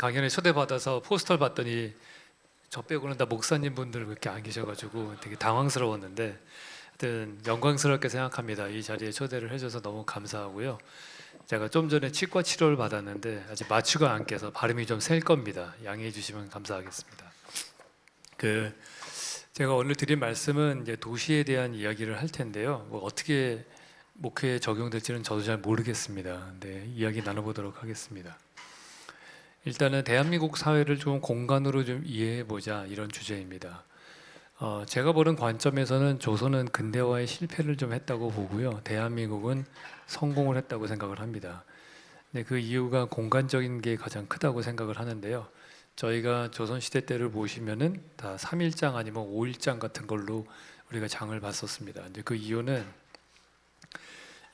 강연에 초대받아서 포스터를 봤더니 저 빼고는 다 목사님 분들 그렇게 안 계셔가지고 되게 당황스러웠는데 하여튼 영광스럽게 생각합니다. 이 자리에 초대를 해줘서 너무 감사하고요. 제가 좀 전에 치과 치료를 받았는데 아직 마취가 안 깨서 발음이 좀 셀 겁니다. 양해해 주시면 감사하겠습니다. 제가 오늘 드린 말씀은 이제 도시에 대한 이야기를 할 텐데요. 뭐 어떻게 목회에 적용될지는 저도 잘 모르겠습니다. 근데 이야기 나눠보도록 하겠습니다. 일단은 대한민국 사회를 좀 공간으로 좀 이해해 보자, 이런 주제입니다. 제가 보는 관점에서는 조선은 근대화의 실패를 좀 했다고 보고요, 대한민국은 성공을 했다고 생각을 합니다. 근데 그 이유가 공간적인 게 가장 크다고 생각을 하는데요. 저희가 조선시대 때를 보시면은 다 3일장 아니면 5일장 같은 걸로 우리가 장을 봤었습니다. 근데 그 이유는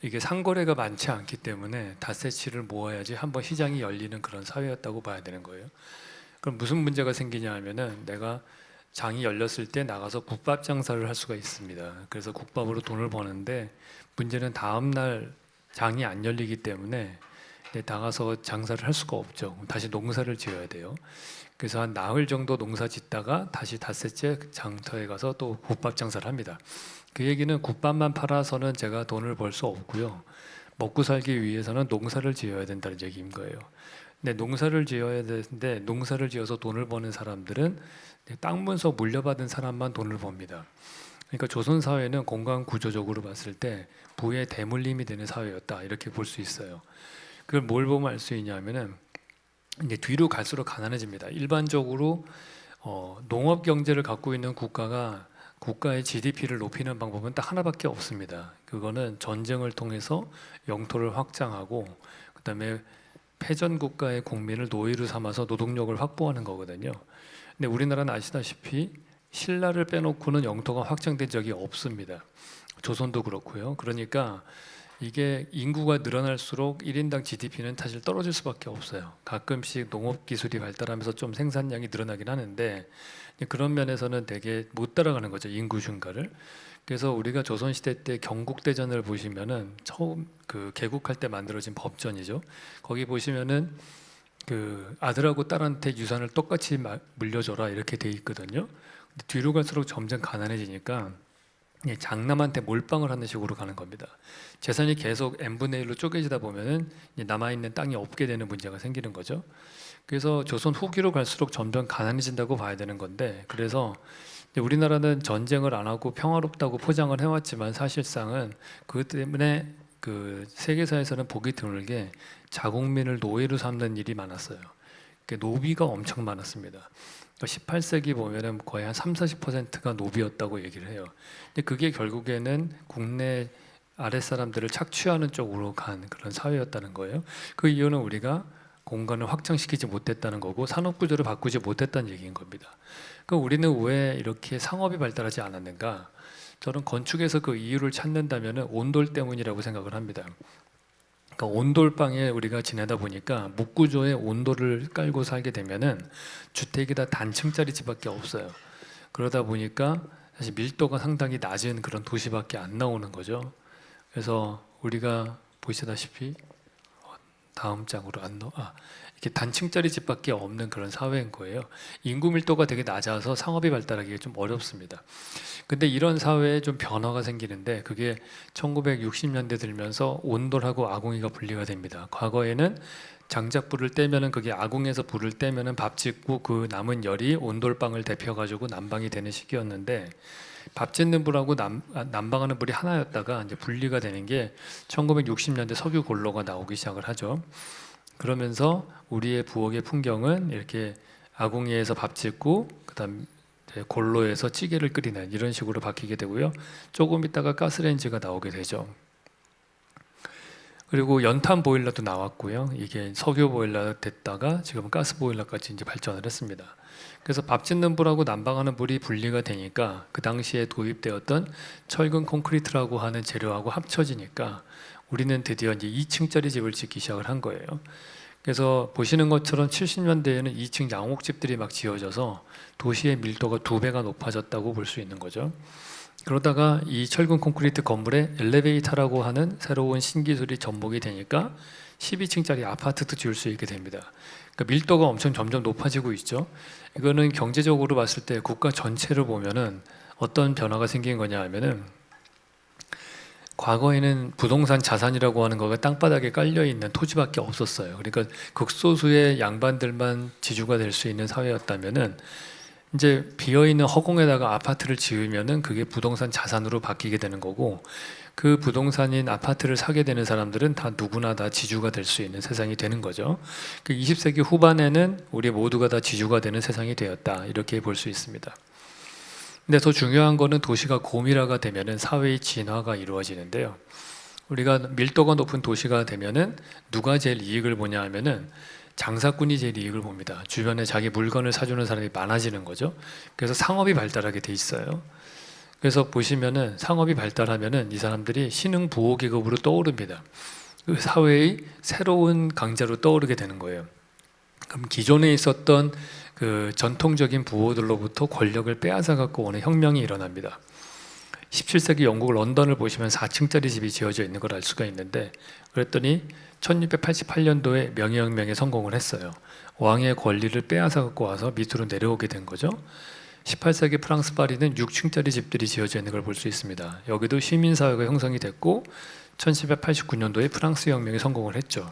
이게 상거래가 많지 않기 때문에 닷새치를 모아야지 한번 시장이 열리는 그런 사회였다고 봐야 되는 거예요. 그럼 무슨 문제가 생기냐 하면은 내가 장이 열렸을 때 나가서 국밥 장사를 할 수가 있습니다. 그래서 국밥으로 돈을 버는데 문제는 다음 날 장이 안 열리기 때문에 나가서 장사를 할 수가 없죠. 다시 농사를 지어야 돼요. 그래서 한 나흘 정도 농사 짓다가 다시 닷새째 장터에 가서 또 국밥 장사를 합니다. 그 얘기는 국밥만 팔아서는 제가 돈을 벌 수 없고요, 먹고 살기 위해서는 농사를 지어야 된다는 얘기인 거예요. 근데 농사를 지어야 되는데 농사를 지어서 돈을 버는 사람들은 땅 문서 물려받은 사람만 돈을 법니다. 그러니까 조선 사회는 공간 구조적으로 봤을 때 부의 대물림이 되는 사회였다, 이렇게 볼 수 있어요. 그걸 뭘 보면 알 수 있냐면은 이제 뒤로 갈수록 가난해집니다. 일반적으로 농업 경제를 갖고 있는 국가가 국가의 GDP를 높이는 방법은 딱 하나밖에 없습니다. 그거는 전쟁을 통해서 영토를 확장하고 그다음에 패전 국가의 국민을 노예로 삼아서 노동력을 확보하는 거거든요. 근데 우리나라는 아시다시피 신라를 빼놓고는 영토가 확장된 적이 없습니다. 조선도 그렇고요. 그러니까 이게 인구가 늘어날수록 1인당 GDP는 사실 떨어질 수밖에 없어요. 가끔씩 농업 기술이 발달하면서 좀 생산량이 늘어나긴 하는데 그런 면에서는 되게 못 따라가는 거죠, 인구 증가를. 그래서 우리가 조선시대 때 경국대전을 보시면은 처음 그 개국할 때 만들어진 법전이죠. 거기 보시면은 그 아들하고 딸한테 유산을 똑같이 물려줘라, 이렇게 돼 있거든요. 근데 뒤로 갈수록 점점 가난해지니까 장남한테 몰빵을 하는 식으로 가는 겁니다. 재산이 계속 n분의 1로 쪼개지다 보면은 남아있는 땅이 없게 되는 문제가 생기는 거죠. 그래서 조선 후기로 갈수록 점점 가난해진다고 봐야 되는 건데, 그래서 우리나라는 전쟁을 안 하고 평화롭다고 포장을 해왔지만 사실상은 그것 때문에 그 세계사에서는 보기 드물게 자국민을 노예로 삼는 일이 많았어요. 노비가 엄청 많았습니다. 18세기 보면은 거의 한 30-40%가 노비였다고 얘기를 해요. 근데 그게 결국에는 국내 아랫사람들을 착취하는 쪽으로 간 그런 사회였다는 거예요. 그 이유는 우리가 공간을 확장시키지 못했다는 거고 산업구조를 바꾸지 못했다는 얘기인 겁니다. 그럼 우리는 왜 이렇게 상업이 발달하지 않았는가? 저는 건축에서 그 이유를 찾는다면 온돌 때문이라고 생각을 합니다. 그러니까 온돌방에 우리가 지내다 보니까 목구조에 온돌을 깔고 살게 되면은 주택이 다 단층짜리 집밖에 없어요. 그러다 보니까 사실 밀도가 상당히 낮은 그런 도시밖에 안 나오는 거죠. 그래서 우리가 보시다시피 다음 장으로 이렇게 단층짜리 집밖에 없는 그런 사회인 거예요. 인구 밀도가 되게 낮아서 상업이 발달하기가 좀 어렵습니다. 근데 이런 사회에 좀 변화가 생기는데 그게 1960년대 들면서 온돌하고 아궁이가 분리가 됩니다. 과거에는 장작불을 떼면은 그게 아궁에서 불을 떼면은 밥 짓고 그 남은 열이 온돌방을 데펴가지고 난방이 되는 시기였는데 밥 짓는 불하고 난방하는 불이 하나였다가 이제 분리가 되는 게 1960년대 석유 골로가 나오기 시작을 하죠. 그러면서 우리의 부엌의 풍경은 이렇게 아궁이에서 밥 짓고 그다음 골로에서 찌개를 끓이는 이런 식으로 바뀌게 되고요. 조금 있다가 가스레인지가 나오게 되죠. 그리고 연탄 보일러도 나왔고요. 이게 석유 보일러 됐다가 지금 가스 보일러까지 이제 발전을 했습니다. 그래서 밥 짓는 불하고 난방하는 불이 분리가 되니까 그 당시에 도입되었던 철근 콘크리트라고 하는 재료하고 합쳐지니까 우리는 드디어 이제 2층짜리 집을 짓기 시작을 한 거예요. 그래서 보시는 것처럼 70년대에는 2층 양옥집들이 막 지어져서 도시의 밀도가 2배가 높아졌다고 볼 수 있는 거죠. 그러다가 이 철근 콘크리트 건물에 엘리베이터라고 하는 새로운 신기술이 접목이 되니까 12층짜리 아파트도 지을 수 있게 됩니다. 그러니까 밀도가 엄청 점점 높아지고 있죠. 이거는 경제적으로 봤을 때 국가 전체를 보면은 어떤 변화가 생긴 거냐 하면은, 과거에는 부동산 자산이라고 하는 거가 땅바닥에 깔려 있는 토지밖에 없었어요. 그러니까 극소수의 양반들만 지주가 될 수 있는 사회였다면은, 이제 비어있는 허공에다가 아파트를 지으면은 그게 부동산 자산으로 바뀌게 되는 거고, 그 부동산인 아파트를 사게 되는 사람들은 다 누구나 다 지주가 될 수 있는 세상이 되는 거죠. 그 20세기 후반에는 우리 모두가 다 지주가 되는 세상이 되었다, 이렇게 볼 수 있습니다. 근데 더 중요한 거는 도시가 고밀화가 되면은 사회의 진화가 이루어지는데요. 우리가 밀도가 높은 도시가 되면은 누가 제일 이익을 보냐 하면은 장사꾼이 제일 이익을 봅니다. 주변에 자기 물건을 사주는 사람이 많아지는 거죠. 그래서 상업이 발달하게 돼 있어요. 그래서 보시면은 상업이 발달하면은 이 사람들이 신흥 부호 계급으로 떠오릅니다. 그 사회의 새로운 강자로 떠오르게 되는 거예요. 그럼 기존에 있었던 그 전통적인 부호들로부터 권력을 빼앗아 갖고 오는 혁명이 일어납니다. 17세기 영국 런던을 보시면 4층짜리 집이 지어져 있는 걸 알 수가 있는데, 그랬더니 1688년도에 명예혁명에 성공을 했어요. 왕의 권리를 빼앗아 갖고 와서 밑으로 내려오게 된 거죠. 18세기 프랑스 파리는 6층짜리 집들이 지어져 있는 걸 볼 수 있습니다. 여기도 시민사회가 형성이 됐고 1789년도에 프랑스 혁명에 성공을 했죠.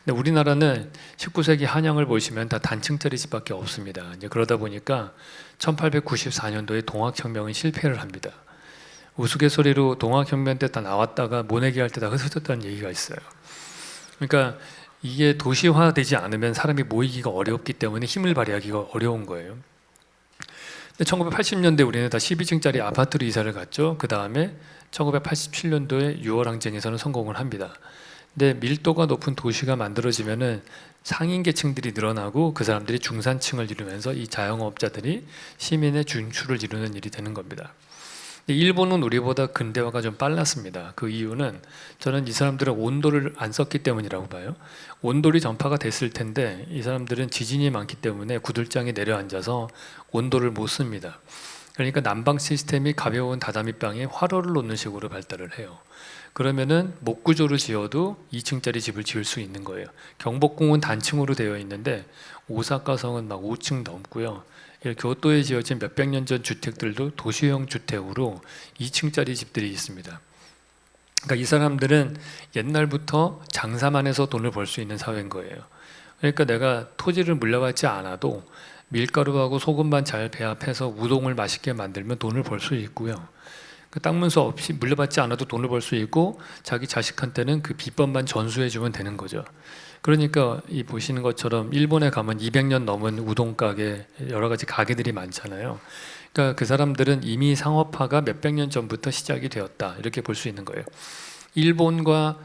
근데 우리나라는 19세기 한양을 보시면 다 단층짜리 집밖에 없습니다. 이제 그러다 보니까 1894년도에 동학혁명은 실패를 합니다. 우스갯소리로 동학혁명 때 다 나왔다가 모내기 할 때 다 흩어졌다는 얘기가 있어요. 그러니까 이게 도시화되지 않으면 사람이 모이기가 어렵기 때문에 힘을 발휘하기가 어려운 거예요. 근데 1980년대 우리는 다 12층짜리 아파트로 이사를 갔죠. 그 다음에 1987년도에 6월 항쟁에서는 성공을 합니다. 근데 밀도가 높은 도시가 만들어지면은 상인 계층들이 늘어나고 그 사람들이 중산층을 이루면서 이 자영업자들이 시민의 준추를 이루는 일이 되는 겁니다. 일본은 우리보다 근대화가 좀 빨랐습니다. 그 이유는 저는 이 사람들은 온돌을 안 썼기 때문이라고 봐요. 온돌이 전파가 됐을 텐데 이 사람들은 지진이 많기 때문에 구들장에 내려앉아서 온돌을 못 씁니다. 그러니까 난방 시스템이 가벼운 다다미방에 화로를 놓는 식으로 발달을 해요. 그러면은 목구조를 지어도 2층짜리 집을 지을 수 있는 거예요. 경복궁은 단층으로 되어 있는데 오사카성은 막 5층 넘고요. 교토에 지어진 몇백 년 전 주택들도 도시형 주택으로 2층짜리 집들이 있습니다. 그러니까 이 사람들은 옛날부터 장사만 해서 돈을 벌 수 있는 사회인 거예요. 그러니까 내가 토지를 물려받지 않아도 밀가루하고 소금만 잘 배합해서 우동을 맛있게 만들면 돈을 벌 수 있고요. 그 땅 문서 없이 물려받지 않아도 돈을 벌 수 있고 자기 자식한테는 그 비법만 전수해 주면 되는 거죠. 그러니까 이 보시는 것처럼 일본에 가면 200년 넘은 우동 가게, 여러 가지 가게들이 많잖아요. 그러니까 그 사람들은 이미 상업화가 몇백 년 전부터 시작이 되었다, 이렇게 볼 수 있는 거예요. 일본과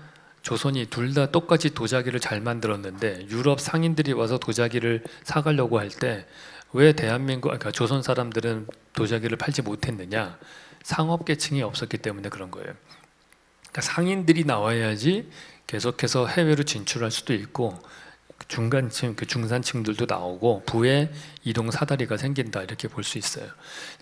조선이 둘 다 똑같이 도자기를 잘 만들었는데 유럽 상인들이 와서 도자기를 사가려고 할 때 왜 대한민국, 그러니까 조선 사람들은 도자기를 팔지 못했느냐? 상업계층이 없었기 때문에 그런 거예요. 그러니까 상인들이 나와야지 계속해서 해외로 진출할 수도 있고 중간층, 그 중산층들도 나오고 부의 이동 사다리가 생긴다, 이렇게 볼 수 있어요.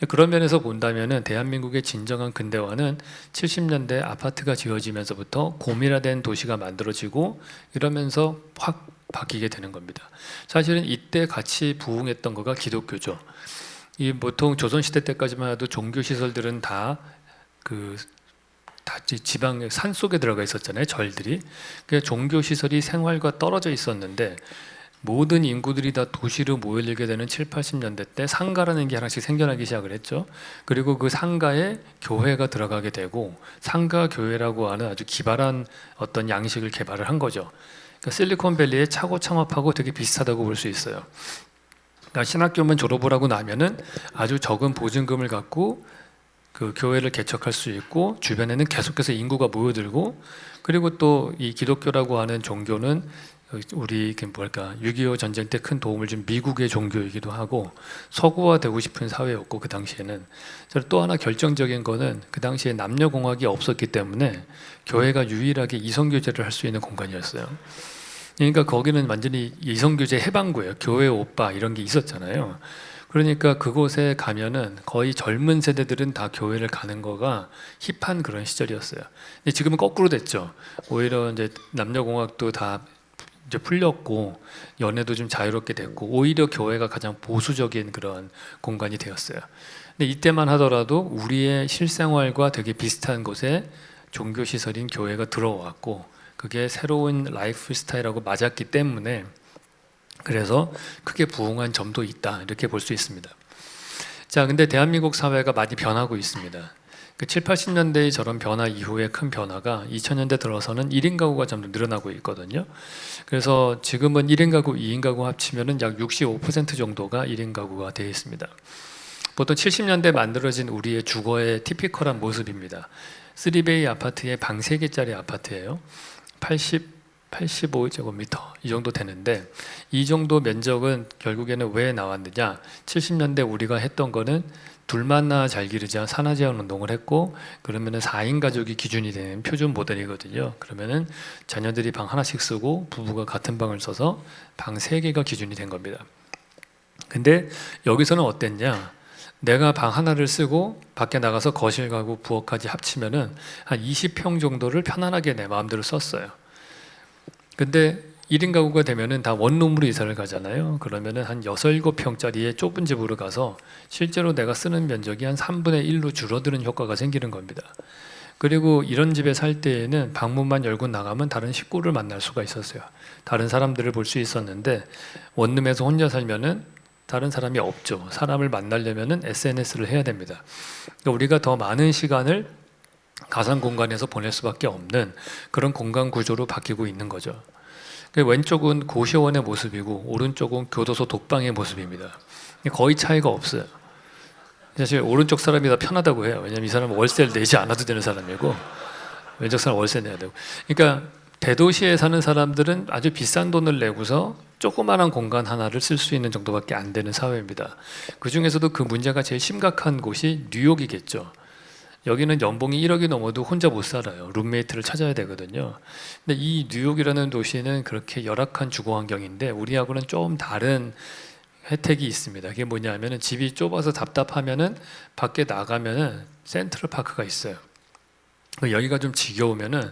그런 면에서 본다면은 대한민국의 진정한 근대화는 70년대 아파트가 지어지면서부터 고밀화된 도시가 만들어지고 이러면서 확 바뀌게 되는 겁니다. 사실은 이때 같이 부흥했던 거가 기독교죠. 이 보통 조선시대 때까지만 해도 종교 시설들은 다 지방 산 속에 들어가 있었잖아요. 절들이. 그러니까 종교 시설이 생활과 떨어져 있었는데 모든 인구들이 다 도시로 모여들게 되는 7, 80년대 때 상가라는 게 하나씩 생겨나기 시작을 했죠. 그리고 그 상가에 교회가 들어가게 되고 상가 교회라고 하는 아주 기발한 어떤 양식을 개발을 한 거죠. 그러니까 실리콘밸리에 차고 창업하고 되게 비슷하다고 볼 수 있어요. 그러니까 신학교만 졸업을 하고 나면은 아주 적은 보증금을 갖고 그 교회를 개척할 수 있고 주변에는 계속해서 인구가 모여들고, 그리고 또 이 기독교라고 하는 종교는 우리 6.25 전쟁 때 큰 도움을 준 미국의 종교이기도 하고 서구화되고 싶은 사회였고, 그 당시에는 또 하나 결정적인 거는 그 당시에 남녀공학이 없었기 때문에 교회가 유일하게 이성교제를 할 수 있는 공간이었어요. 그러니까 거기는 완전히 이성교제 해방구예요. 교회 오빠 이런 게 있었잖아요. 그러니까 그곳에 가면은 거의 젊은 세대들은 다 교회를 가는 거가 힙한 그런 시절이었어요. 근데 지금은 거꾸로 됐죠. 오히려 이제 남녀공학도 다 이제 풀렸고 연애도 좀 자유롭게 됐고 오히려 교회가 가장 보수적인 그런 공간이 되었어요. 근데 이때만 하더라도 우리의 실생활과 되게 비슷한 곳에 종교 시설인 교회가 들어왔고 그게 새로운 라이프 스타일하고 맞았기 때문에 그래서 크게 부흥한 점도 있다 이렇게 볼 수 있습니다. 자, 근데 대한민국 사회가 많이 변하고 있습니다. 그 7, 80년대의 저런 변화 이후에 큰 변화가 2000년대 들어서는 1인 가구가 점점 늘어나고 있거든요. 그래서 지금은 1인 가구, 2인 가구 합치면은 약 65% 정도가 1인 가구가 되어 있습니다. 보통 70년대 만들어진 우리의 주거의 티피컬한 모습입니다. 3베이 아파트에 방 3개짜리 아파트예요. 85제곱미터 이 정도 되는데 이 정도 면적은 결국에는 왜 나왔느냐, 70년대 우리가 했던 거는 둘만나 잘 기르자 산화제한 운동을 했고 그러면은 4인 가족이 기준이 되는 표준 모델이거든요. 그러면은 자녀들이 방 하나씩 쓰고 부부가 같은 방을 써서 방 3개가 기준이 된 겁니다. 근데 여기서는 어땠냐, 내가 방 하나를 쓰고 밖에 나가서 거실 가구 부엌까지 합치면은 한 20평 정도를 편안하게 내 마음대로 썼어요. 근데 1인 가구가 되면은 다 원룸으로 이사를 가잖아요. 그러면은 한 6, 7평짜리의 좁은 집으로 가서 실제로 내가 쓰는 면적이 한 3분의 1로 줄어드는 효과가 생기는 겁니다. 그리고 이런 집에 살 때에는 방문만 열고 나가면 다른 식구를 만날 수가 있었어요. 다른 사람들을 볼 수 있었는데 원룸에서 혼자 살면은 다른 사람이 없죠. 사람을 만나려면은 SNS를 해야 됩니다. 그러니까 우리가 더 많은 시간을 가상 공간에서 보낼 수밖에 없는 그런 공간 구조로 바뀌고 있는 거죠. 왼쪽은 고시원의 모습이고 오른쪽은 교도소 독방의 모습입니다. 거의 차이가 없어요. 사실 오른쪽 사람이 더 편하다고 해요. 왜냐하면 이 사람은 월세를 내지 않아도 되는 사람이고 왼쪽 사람 월세 내야 되고. 그러니까 대도시에 사는 사람들은 아주 비싼 돈을 내고서 조그마한 공간 하나를 쓸 수 있는 정도밖에 안 되는 사회입니다. 그 중에서도 그 문제가 제일 심각한 곳이 뉴욕이겠죠. 여기는 연봉이 1억이 넘어도 혼자 못 살아요. 룸메이트를 찾아야 되거든요. 근데 이 뉴욕이라는 도시는 그렇게 열악한 주거 환경인데 우리하고는 좀 다른 혜택이 있습니다. 그게 뭐냐면은 집이 좁아서 답답하면은 밖에 나가면은 센트럴 파크가 있어요. 여기가 좀 지겨우면은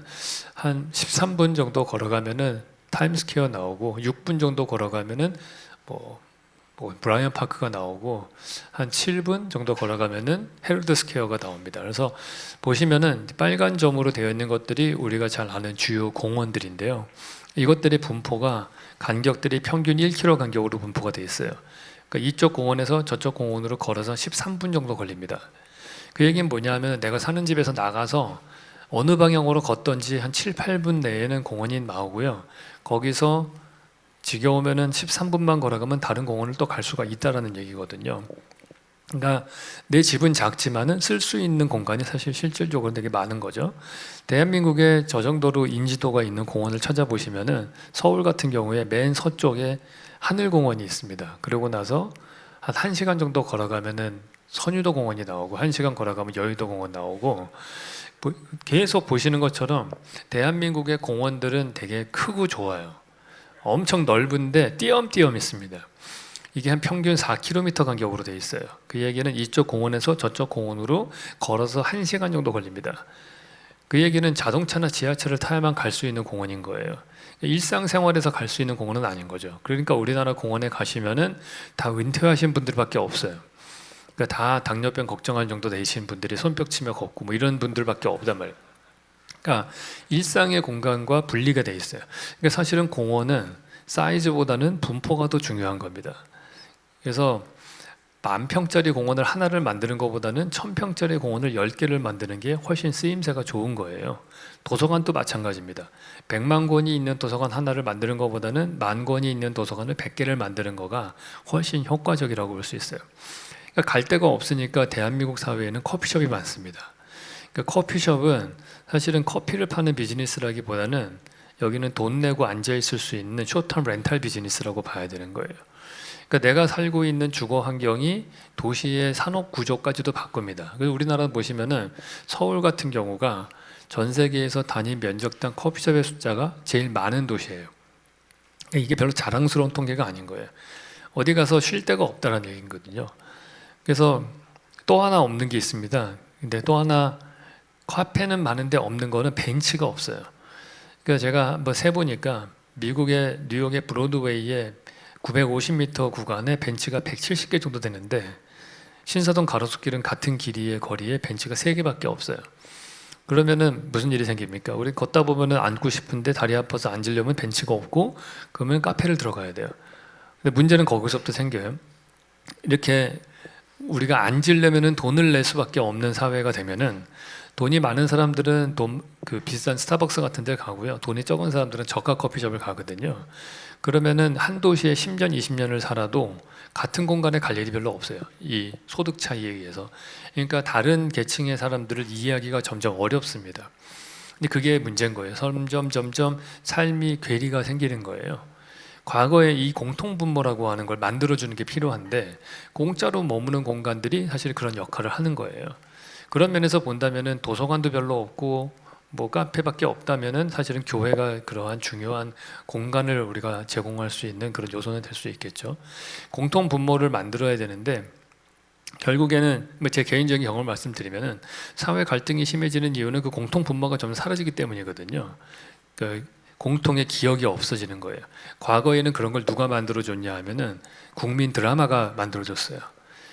한 13분 정도 걸어가면은 타임스퀘어 나오고 6분 정도 걸어가면은 뭐 브라이언 파크가 나오고 한 7분 정도 걸어가면은 헤럴드 스퀘어가 나옵니다. 그래서 보시면은 빨간 점으로 되어 있는 것들이 우리가 잘 아는 주요 공원들인데요. 이것들의 분포가 간격들이 평균 1km 간격으로 분포가 되어 있어요. 그러니까 이쪽 공원에서 저쪽 공원으로 걸어서 13분 정도 걸립니다. 그 얘기는 뭐냐면 내가 사는 집에서 나가서 어느 방향으로 걷던지 한 7, 8분 내에는 공원이 나오고요. 거기서 지겨우면은 13분만 걸어가면 다른 공원을 또 갈 수가 있다라는 얘기거든요. 그러니까 내 집은 작지만은 쓸 수 있는 공간이 사실 실질적으로 되게 많은 거죠. 대한민국에 저 정도로 인지도가 있는 공원을 찾아보시면은 서울 같은 경우에 맨 서쪽에 하늘공원이 있습니다. 그러고 나서 한 1시간 정도 걸어가면은 선유도 공원이 나오고 1시간 걸어가면 여의도 공원 나오고 계속 보시는 것처럼 대한민국의 공원들은 되게 크고 좋아요. 엄청 넓은데 띄엄띄엄 있습니다. 이게 한 평균 4km 간격으로 되어 있어요. 그 얘기는 이쪽 공원에서 저쪽 공원으로 걸어서 1시간 정도 걸립니다. 그 얘기는 자동차나 지하철을 타야만 갈 수 있는 공원인 거예요. 일상생활에서 갈 수 있는 공원은 아닌 거죠. 그러니까 우리나라 공원에 가시면은 다 은퇴하신 분들밖에 없어요. 그러니까 다 당뇨병 걱정할 정도 되신 분들이 손뼉 치며 걷고 뭐 이런 분들밖에 없단 말이에요. 그러니까 일상의 공간과 분리가 돼 있어요. 그러니까 사실은 공원은 사이즈보다는 분포가 더 중요한 겁니다. 그래서 10,000평짜리 공원을 하나를 만드는 것보다는 1,000평짜리 공원을 10개를 만드는 게 훨씬 쓰임새가 좋은 거예요. 도서관도 마찬가지입니다. 100만 권이 있는 도서관 하나를 만드는 것보다는 10,000권이 있는 도서관을 100개를 만드는 거가 훨씬 효과적이라고 볼 수 있어요. 그러니까 갈 데가 없으니까 대한민국 사회에는 커피숍이 많습니다. 그러니까 커피숍은 사실은 커피를 파는 비즈니스라기보다는 여기는 돈 내고 앉아 있을 수 있는 쇼텀 렌탈 비즈니스라고 봐야 되는 거예요. 그러니까 내가 살고 있는 주거 환경이 도시의 산업 구조까지도 바꿉니다. 그래서 우리나라 보시면은 서울 같은 경우가 전 세계에서 단위 면적당 커피숍의 숫자가 제일 많은 도시예요. 그러니까 이게 별로 자랑스러운 통계가 아닌 거예요. 어디 가서 쉴 데가 없다는 얘기거든요. 그래서 또 하나 없는 게 있습니다. 근데 또 하나 카페는 많은데 없는 거는 벤치가 없어요. 그래서 제가 한번 세보니까 미국의 뉴욕의 브로드웨이에 950m 구간에 벤치가 170개 정도 되는데 신사동 가로수길은 같은 길이의 거리에 벤치가 3개밖에 없어요. 그러면은 무슨 일이 생깁니까? 우리 걷다 보면은 앉고 싶은데 다리 아파서 앉으려면 벤치가 없고 그러면 카페를 들어가야 돼요. 근데 문제는 거기서부터 생겨요. 이렇게 우리가 앉으려면은 돈을 낼 수밖에 없는 사회가 되면은 돈이 많은 사람들은 그 비싼 스타벅스 같은 데 가고요. 돈이 적은 사람들은 저가 커피숍을 가거든요. 그러면은 한 도시에 10년, 20년을 살아도 같은 공간에 갈 일이 별로 없어요. 이 소득 차이에 의해서. 그러니까 다른 계층의 사람들을 이해하기가 점점 어렵습니다. 근데 그게 문제인 거예요. 점점 삶이 괴리가 생기는 거예요. 과거에 이 공통분모라고 하는 걸 만들어주는 게 필요한데 공짜로 머무는 공간들이 사실 그런 역할을 하는 거예요. 그런 면에서 본다면은 도서관도 별로 없고 뭐 카페밖에 없다면은 사실은 교회가 그러한 중요한 공간을 우리가 제공할 수 있는 그런 요소는 될 수 있겠죠. 공통 분모를 만들어야 되는데 결국에는 제 개인적인 경험을 말씀드리면은 사회 갈등이 심해지는 이유는 그 공통 분모가 점점 사라지기 때문이거든요. 그 공통의 기억이 없어지는 거예요. 과거에는 그런 걸 누가 만들어줬냐 하면은 국민 드라마가 만들어줬어요.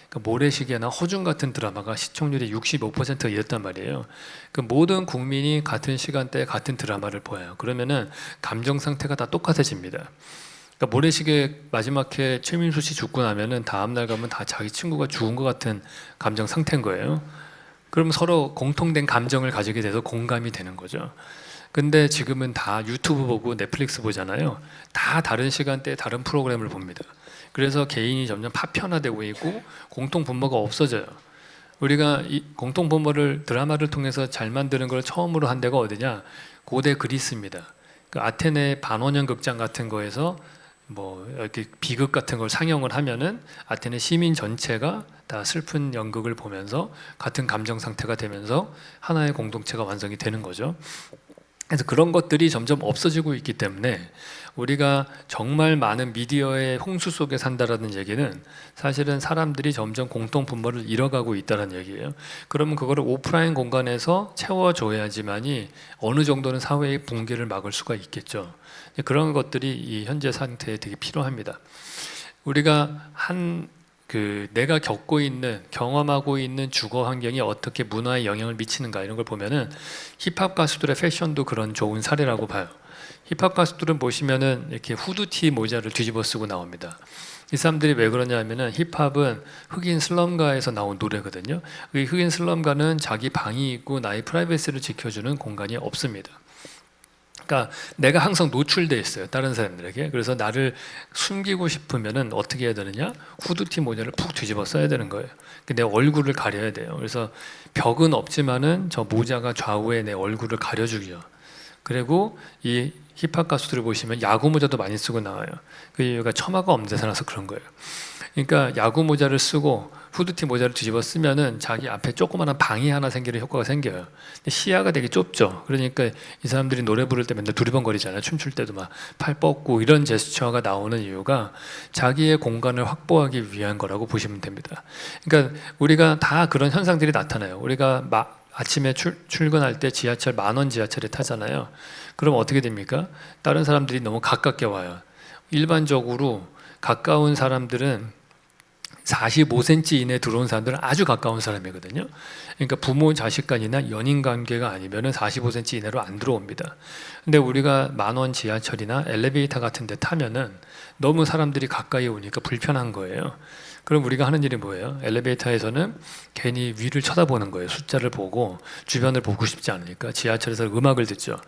그러니까 모래시계나 허준 같은 드라마가 시청률이 65%가 이랬단 말이에요. 그 모든 국민이 같은 시간대에 같은 드라마를 보여요. 그러면은 감정 상태가 다 똑같아집니다. 그러니까 모래시계 마지막 회 최민수 씨 죽고 나면은 다음 날 가면 다 자기 친구가 죽은 것 같은 감정 상태인 거예요. 그럼 서로 공통된 감정을 가지게 돼서 공감이 되는 거죠. 근데 지금은 다 유튜브 보고 넷플릭스 보잖아요. 다 다른 시간대에 다른 프로그램을 봅니다. 그래서 개인이 점점 파편화되고 있고 공통 분모가 없어져요. 우리가 이 공통 분모를 드라마를 통해서 잘 만드는 걸 처음으로 한 데가 어디냐? 고대 그리스입니다. 그 아테네 반원형 극장 같은 거에서 뭐 이렇게 비극 같은 걸 상영을 하면은 아테네 시민 전체가 다 슬픈 연극을 보면서 같은 감정 상태가 되면서 하나의 공동체가 완성이 되는 거죠. 그래서 그런 것들이 점점 없어지고 있기 때문에 우리가 정말 많은 미디어의 홍수 속에 산다라는 얘기는 사실은 사람들이 점점 공통 분모를 잃어가고 있다는 얘기예요. 그러면 그거를 오프라인 공간에서 채워줘야지만이 어느 정도는 사회의 붕괴를 막을 수가 있겠죠. 그런 것들이 이 현재 상태에 되게 필요합니다. 우리가 내가 겪고 있는 경험하고 있는 주거 환경이 어떻게 문화에 영향을 미치는가 이런 걸 보면은 힙합 가수들의 패션도 그런 좋은 사례라고 봐요. 힙합 가수들은 보시면은 이렇게 후드티 모자를 뒤집어 쓰고 나옵니다. 이 사람들이 왜 그러냐 하면은 힙합은 흑인 슬럼가에서 나온 노래거든요. 이 흑인 슬럼가는 자기 방이 있고 나의 프라이버시를 지켜주는 공간이 없습니다. 그러니까 내가 항상 노출돼 있어요, 다른 사람들에게. 그래서 나를 숨기고 싶으면은 어떻게 해야 되느냐? 후드티 모자를 푹 뒤집어 써야 되는 거예요. 내 얼굴을 가려야 돼요. 그래서 벽은 없지만은 저 모자가 좌우에 내 얼굴을 가려주기요. 그리고 이 힙합 가수들을 보시면 야구 모자도 많이 쓰고 나와요. 그 이유가 처마가 없는 데서 나서 그런 거예요. 그러니까 야구 모자를 쓰고 후드티 모자를 뒤집어 쓰면은 자기 앞에 조그마한 방이 하나 생기는 효과가 생겨요. 근데 시야가 되게 좁죠. 그러니까 이 사람들이 노래 부를 때 맨날 두리번거리잖아요. 춤출 때도 막 팔 뻗고 이런 제스처가 나오는 이유가 자기의 공간을 확보하기 위한 거라고 보시면 됩니다. 그러니까 우리가 다 그런 현상들이 나타나요. 우리가 아침에 출근할 때 지하철 10,000원 지하철에 타잖아요. 그럼 어떻게 됩니까? 다른 사람들이 너무 가깝게 와요. 일반적으로 가까운 사람들은 45cm 이내에 들어온 사람들은 아주 가까운 사람이거든요. 그러니까 부모 자식 간이나 연인 관계가 아니면은 45cm 이내로 안 들어옵니다. 근데 우리가 10,000원 지하철이나 엘리베이터 같은 데 타면은 너무 사람들이 가까이 오니까 불편한 거예요. 그럼 우리가 하는 일이 뭐예요? 엘리베이터에서는 괜히 위를 쳐다보는 거예요. 숫자를 보고 주변을 보고 싶지 않으니까. 지하철에서 음악을 듣죠.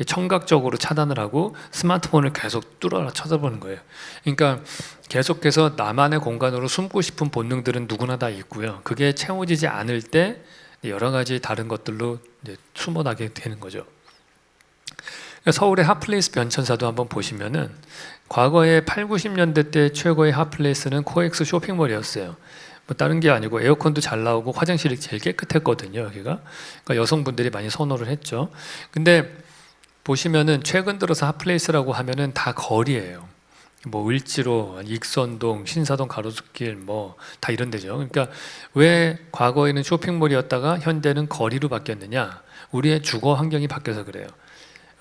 청각적으로 차단을 하고 스마트폰을 계속 뚫어라 쳐다보는 거예요. 그러니까 계속해서 나만의 공간으로 숨고 싶은 본능들은 누구나 다 있고요. 그게 채워지지 않을 때 여러 가지 다른 것들로 숨어나게 되는 거죠. 서울의 핫플레이스 변천사도 한번 보시면은 과거에 8, 90년대 때 최고의 핫플레이스는 코엑스 쇼핑몰이었어요. 뭐 다른 게 아니고 에어컨도 잘 나오고 화장실이 제일 깨끗했거든요, 여기가. 그러니까 여성분들이 많이 선호를 했죠. 근데 보시면은 최근 들어서 핫플레이스라고 하면은 다 거리예요. 뭐 을지로, 익선동, 신사동 가로수길 뭐 다 이런 데죠. 그러니까 왜 과거에는 쇼핑몰이었다가 현대는 거리로 바뀌었느냐? 우리의 주거 환경이 바뀌어서 그래요.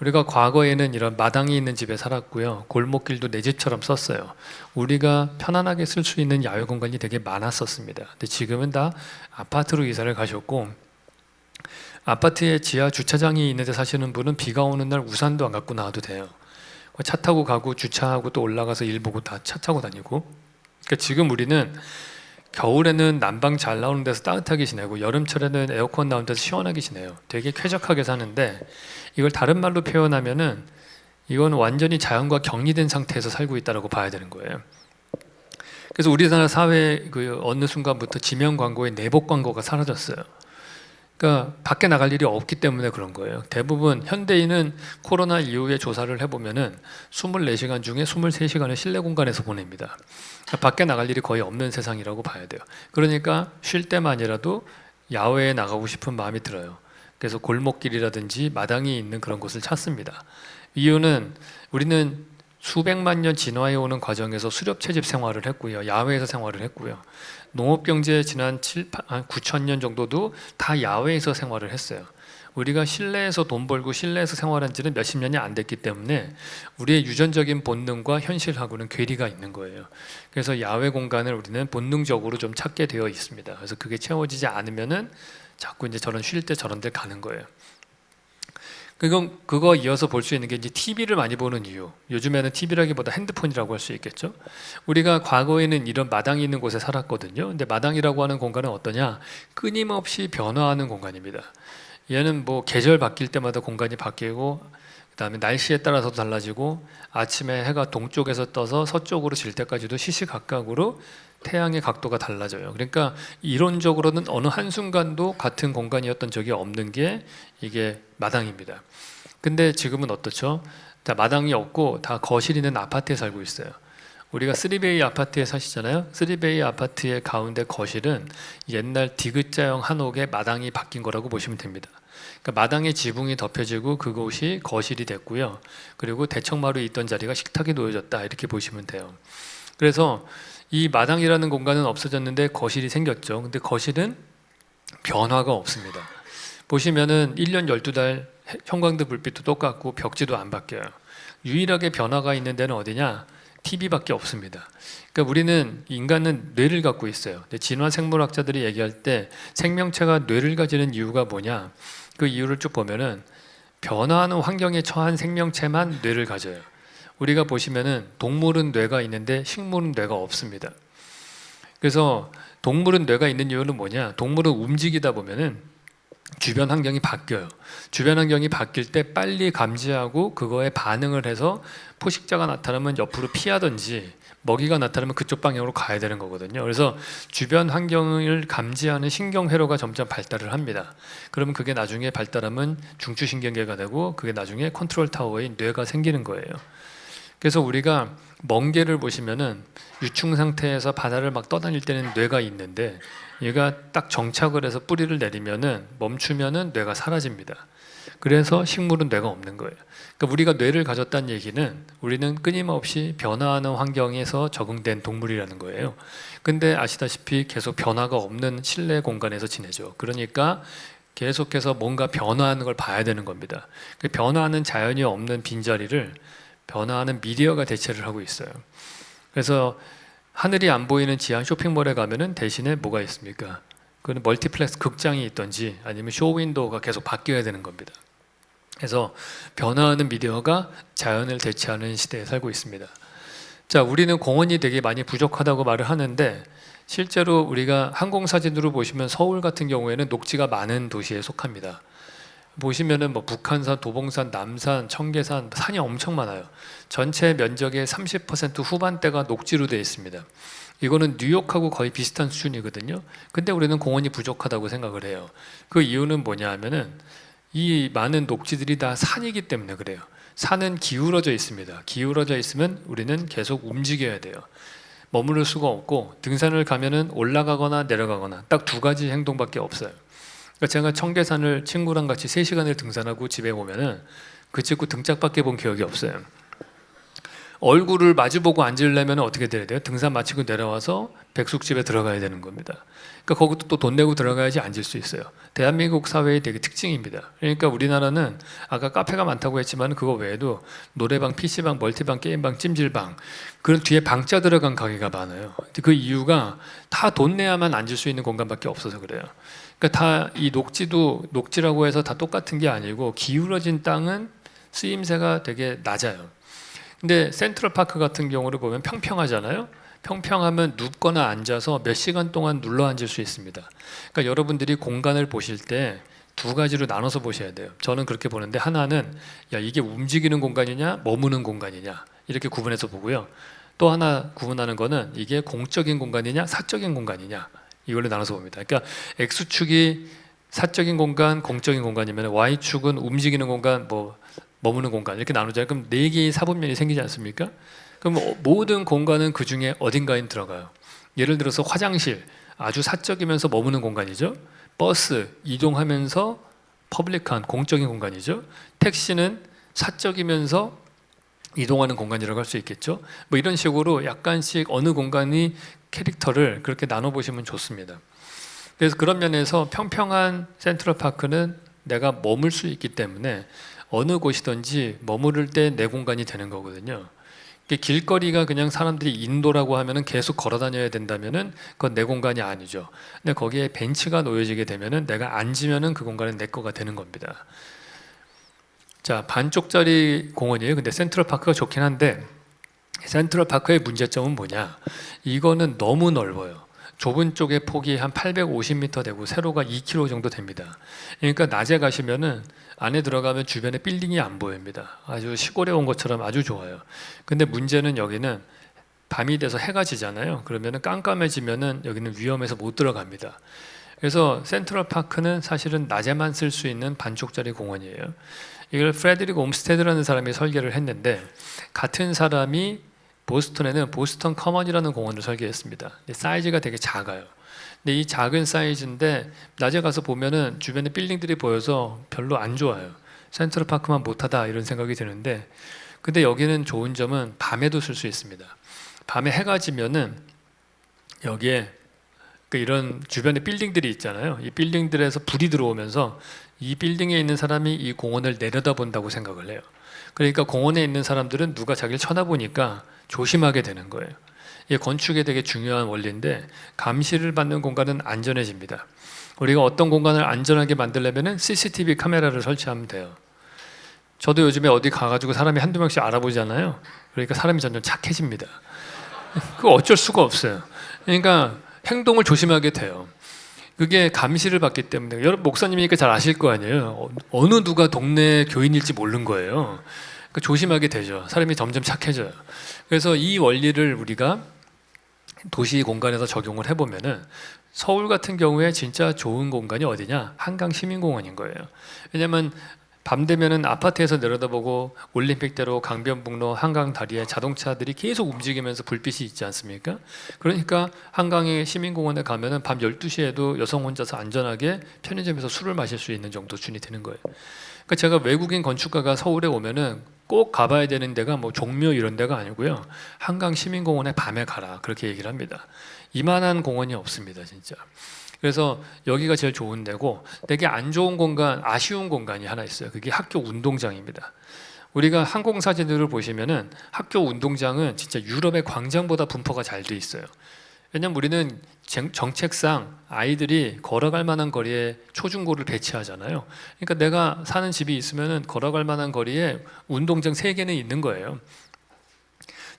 우리가 과거에는 이런 마당이 있는 집에 살았고요. 골목길도 내 집처럼 썼어요. 우리가 편안하게 쓸 수 있는 야외 공간이 되게 많았었습니다. 근데 지금은 다 아파트로 이사를 가셨고, 아파트에 지하 주차장이 있는데 사시는 분은 비가 오는 날 우산도 안 갖고 나와도 돼요. 차 타고 가고 주차하고 또 올라가서 일 보고 다 차 타고 다니고. 그러니까 지금 우리는 겨울에는 난방 잘 나오는 데서 따뜻하게 지내고 여름철에는 에어컨 나오는 데서 시원하게 지내요. 되게 쾌적하게 사는데, 이걸 다른 말로 표현하면은 이건 완전히 자연과 격리된 상태에서 살고 있다고 봐야 되는 거예요. 그래서 우리나라 사회 그 어느 순간부터 지명 광고에 내복 광고가 사라졌어요. 그러니까 밖에 나갈 일이 없기 때문에 그런 거예요. 대부분 현대인은 코로나 이후에 조사를 해보면은 24시간 중에 23시간을 실내 공간에서 보냅니다. 그러니까 밖에 나갈 일이 거의 없는 세상이라고 봐야 돼요. 그러니까 쉴 때만이라도 야외에 나가고 싶은 마음이 들어요. 그래서 골목길이라든지 마당이 있는 그런 곳을 찾습니다. 이유는 우리는 수백만 년 진화해 오는 과정에서 수렵 채집 생활을 했고요. 야외에서 생활을 했고요. 농업경제 지난 9천 년 정도도 다 야외에서 생활을 했어요. 우리가 실내에서 돈 벌고 실내에서 생활한 지는 몇십 년이 안 됐기 때문에 우리의 유전적인 본능과 현실하고는 괴리가 있는 거예요. 그래서 야외 공간을 우리는 본능적으로 좀 찾게 되어 있습니다. 그래서 그게 채워지지 않으면은 자꾸 이제 저런 쉴 때 저런 데 가는 거예요. 그거 이어서 볼 수 있는 게 이제 TV를 많이 보는 이유. 요즘에는 TV라기보다 핸드폰이라고 할 수 있겠죠. 우리가 과거에는 이런 마당이 있는 곳에 살았거든요. 근데 마당이라고 하는 공간은 어떠냐? 끊임없이 변화하는 공간입니다. 얘는 뭐 계절 바뀔 때마다 공간이 바뀌고, 그다음에 날씨에 따라서도 달라지고, 아침에 해가 동쪽에서 떠서 서쪽으로 질 때까지도 시시각각으로 태양의 각도가 달라져요. 그러니까 이론적으로는 어느 한순간도 같은 공간이었던 적이 없는 게 이게 마당입니다. 근데 지금은 어떻죠? 자, 마당이 없고 다 거실 있는 아파트에 살고 있어요. 우리가 3베이 아파트에 사시잖아요. 3베이 아파트의 가운데 거실은 옛날 디귿자형 한옥의 마당이 바뀐 거라고 보시면 됩니다. 그러니까 마당에 지붕이 덮여지고 그곳이 거실이 됐고요. 그리고 대청마루에 있던 자리가 식탁이 놓여졌다, 이렇게 보시면 돼요. 그래서 이 마당이라는 공간은 없어졌는데 거실이 생겼죠. 근데 거실은 변화가 없습니다. 보시면은 1년 12달 형광등 불빛도 똑같고 벽지도 안 바뀌어요. 유일하게 변화가 있는 데는 어디냐? TV밖에 없습니다. 그러니까 우리는, 인간은 뇌를 갖고 있어요. 근데 진화 생물학자들이 얘기할 때 생명체가 뇌를 가지는 이유가 뭐냐? 그 이유를 쭉 보면은 변화하는 환경에 처한 생명체만 뇌를 가져요. 우리가 보시면은 동물은 뇌가 있는데 식물은 뇌가 없습니다. 그래서 동물은 뇌가 있는 이유는 뭐냐? 동물은 움직이다 보면은 주변 환경이 바뀌어요. 주변 환경이 바뀔 때 빨리 감지하고 그거에 반응을 해서 포식자가 나타나면 옆으로 피하든지 먹이가 나타나면 그쪽 방향으로 가야 되는 거거든요. 그래서 주변 환경을 감지하는 신경회로가 점점 발달을 합니다. 그러면 그게 나중에 발달하면 중추신경계가 되고, 그게 나중에 컨트롤 타워인 뇌가 생기는 거예요. 그래서 우리가 멍게를 보시면은 유충 상태에서 바다를 막 떠다닐 때는 뇌가 있는데, 얘가 딱 정착을 해서 뿌리를 내리면은 멈추면은 뇌가 사라집니다. 그래서 식물은 뇌가 없는 거예요. 그러니까 우리가 뇌를 가졌다는 얘기는 우리는 끊임없이 변화하는 환경에서 적응된 동물이라는 거예요. 근데 아시다시피 계속 변화가 없는 실내 공간에서 지내죠. 그러니까 계속해서 뭔가 변화하는 걸 봐야 되는 겁니다. 그 변화하는 자연이 없는 빈자리를 변화하는 미디어가 대체를 하고 있어요. 그래서 하늘이 안 보이는 지하 쇼핑몰에 가면은 대신에 뭐가 있습니까? 그건 멀티플렉스 극장이 있던지 아니면 쇼윈도우가 계속 바뀌어야 되는 겁니다. 그래서 변화하는 미디어가 자연을 대체하는 시대에 살고 있습니다. 자, 우리는 공원이 되게 많이 부족하다고 말을 하는데, 실제로 우리가 항공사진으로 보시면 서울 같은 경우에는 녹지가 많은 도시에 속합니다. 보시면은 뭐 북한산, 도봉산, 남산, 청계산, 산이 엄청 많아요. 전체 면적의 30% 후반대가 녹지로 되어 있습니다. 이거는 뉴욕하고 거의 비슷한 수준이거든요. 근데 우리는 공원이 부족하다고 생각을 해요. 그 이유는 뭐냐 하면은 이 많은 녹지들이 다 산이기 때문에 그래요. 산은 기울어져 있습니다. 기울어져 있으면 우리는 계속 움직여야 돼요. 머무를 수가 없고, 등산을 가면은 올라가거나 내려가거나 딱 두 가지 행동밖에 없어요. 그러니까 제가 청계산을 친구랑 같이 3시간을 등산하고 집에 오면은 그 친구 등짝밖에 본 기억이 없어요. 얼굴을 마주보고 앉으려면 어떻게 돼야 돼요? 등산 마치고 내려와서 백숙집에 들어가야 되는 겁니다. 그러니까 거기도 또 돈 내고 들어가야지 앉을 수 있어요. 대한민국 사회의 되게 특징입니다. 그러니까 우리나라는 아까 카페가 많다고 했지만 그거 외에도 노래방, PC방, 멀티방, 게임방, 찜질방 그런 뒤에 방자 들어간 가게가 많아요. 그 이유가 다 돈 내야만 앉을 수 있는 공간밖에 없어서 그래요. 그러니까 다 이 녹지라고 해서 다 똑같은 게 아니고 기울어진 땅은 쓰임새가 되게 낮아요. 근데 센트럴파크 같은 경우를 보면 평평하잖아요. 평평하면 눕거나 앉아서 몇 시간 동안 눌러 앉을 수 있습니다. 그러니까 여러분들이 공간을 보실 때 두 가지로 나눠서 보셔야 돼요. 저는 그렇게 보는데 하나는 야 이게 움직이는 공간이냐 머무는 공간이냐 이렇게 구분해서 보고요. 또 하나 구분하는 거는 이게 공적인 공간이냐 사적인 공간이냐 이걸로 나눠서 봅니다. 그러니까 X축이 사적인 공간, 공적인 공간이면 Y축은 움직이는 공간, 머무는 공간 이렇게 나누잖아요. 그럼 네 개의 사분면이 생기지 않습니까? 그럼 모든 공간은 그 중에 어딘가에 들어가요. 예를 들어서 화장실, 아주 사적이면서 머무는 공간이죠. 버스, 이동하면서 퍼블릭한 공적인 공간이죠. 택시는 사적이면서 이동하는 공간이라고 할 수 있겠죠. 이런 식으로 약간씩 어느 공간이 캐릭터를 그렇게 나눠보시면 좋습니다. 그래서 그런 면에서 평평한 센트럴파크는 내가 머물 수 있기 때문에 어느 곳이든지 머무를 때 내 공간이 되는 거거든요. 길거리가 그냥 사람들이 인도라고 하면은 계속 걸어 다녀야 된다면은 그건 내 공간이 아니죠. 근데 거기에 벤치가 놓여지게 되면은 내가 앉으면은 그 공간은 내 거가 되는 겁니다. 자, 반쪽짜리 공원이에요. 근데 센트럴파크가 좋긴 한데 센트럴파크의 문제점은 뭐냐? 이거는 너무 넓어요. 좁은 쪽의 폭이 한 850m 되고 세로가 2km 정도 됩니다. 그러니까 낮에 가시면은 안에 들어가면 주변에 빌딩이 안 보입니다. 아주 시골에 온 것처럼 아주 좋아요. 근데 문제는 여기는 밤이 돼서 해가 지잖아요. 그러면은 깜깜해지면은 여기는 위험해서 못 들어갑니다. 그래서 센트럴파크는 사실은 낮에만 쓸 수 있는 반쪽짜리 공원이에요. 이걸 프레드릭 옴스테드라는 사람이 설계를 했는데 같은 사람이 보스턴에는 보스턴 커먼이라는 공원을 설계했습니다. 사이즈가 되게 작아요. 근데 이 작은 사이즈인데 낮에 가서 보면은 주변에 빌딩들이 보여서 별로 안 좋아요. 센트럴파크만 못하다 이런 생각이 드는데 근데 여기는 좋은 점은 밤에도 쓸 수 있습니다. 밤에 해가 지면은 여기에 이런 주변에 빌딩들이 있잖아요. 이 빌딩들에서 불이 들어오면서 이 빌딩에 있는 사람이 이 공원을 내려다본다고 생각을 해요. 그러니까 공원에 있는 사람들은 누가 자기를 쳐다보니까 조심하게 되는 거예요. 이게 건축에 되게 중요한 원리인데 감시를 받는 공간은 안전해집니다. 우리가 어떤 공간을 안전하게 만들려면 CCTV 카메라를 설치하면 돼요. 저도 요즘에 어디 가가지고 사람이 한두 명씩 알아보잖아요. 그러니까 사람이 점점 착해집니다. 그거 어쩔 수가 없어요. 그러니까 행동을 조심하게 돼요. 그게 감시를 받기 때문에 여러분 목사님이니까 잘 아실 거 아니에요. 어느 누가 동네 교인일지 모르는 거예요. 그러니까 조심하게 되죠. 사람이 점점 착해져요. 그래서 이 원리를 우리가 도시 공간에서 적용을 해보면은 서울 같은 경우에 진짜 좋은 공간이 어디냐? 한강 시민공원인 거예요. 왜냐하면 밤 되면은 아파트에서 내려다보고 올림픽대로 강변북로 한강 다리에 자동차들이 계속 움직이면서 불빛이 있지 않습니까? 그러니까 한강의 시민공원에 가면은 밤 12시에도 여성 혼자서 안전하게 편의점에서 술을 마실 수 있는 정도 수준이 되는 거예요. 그러니까 제가 외국인 건축가가 서울에 오면은 꼭 가봐야 되는 데가 종묘 이런 데가 아니고요. 한강 시민공원에 밤에 가라 그렇게 얘기를 합니다. 이만한 공원이 없습니다, 진짜. 그래서 여기가 제일 좋은 데고 되게 안 좋은 공간, 아쉬운 공간이 하나 있어요. 그게 학교 운동장입니다. 우리가 항공사진들을 보시면은 학교 운동장은 진짜 유럽의 광장보다 분포가 잘 돼 있어요. 왜냐면 우리는 정책상 아이들이 걸어갈 만한 거리에 초중고를 배치하잖아요. 그러니까 내가 사는 집이 있으면은 걸어갈 만한 거리에 운동장 3개는 있는 거예요.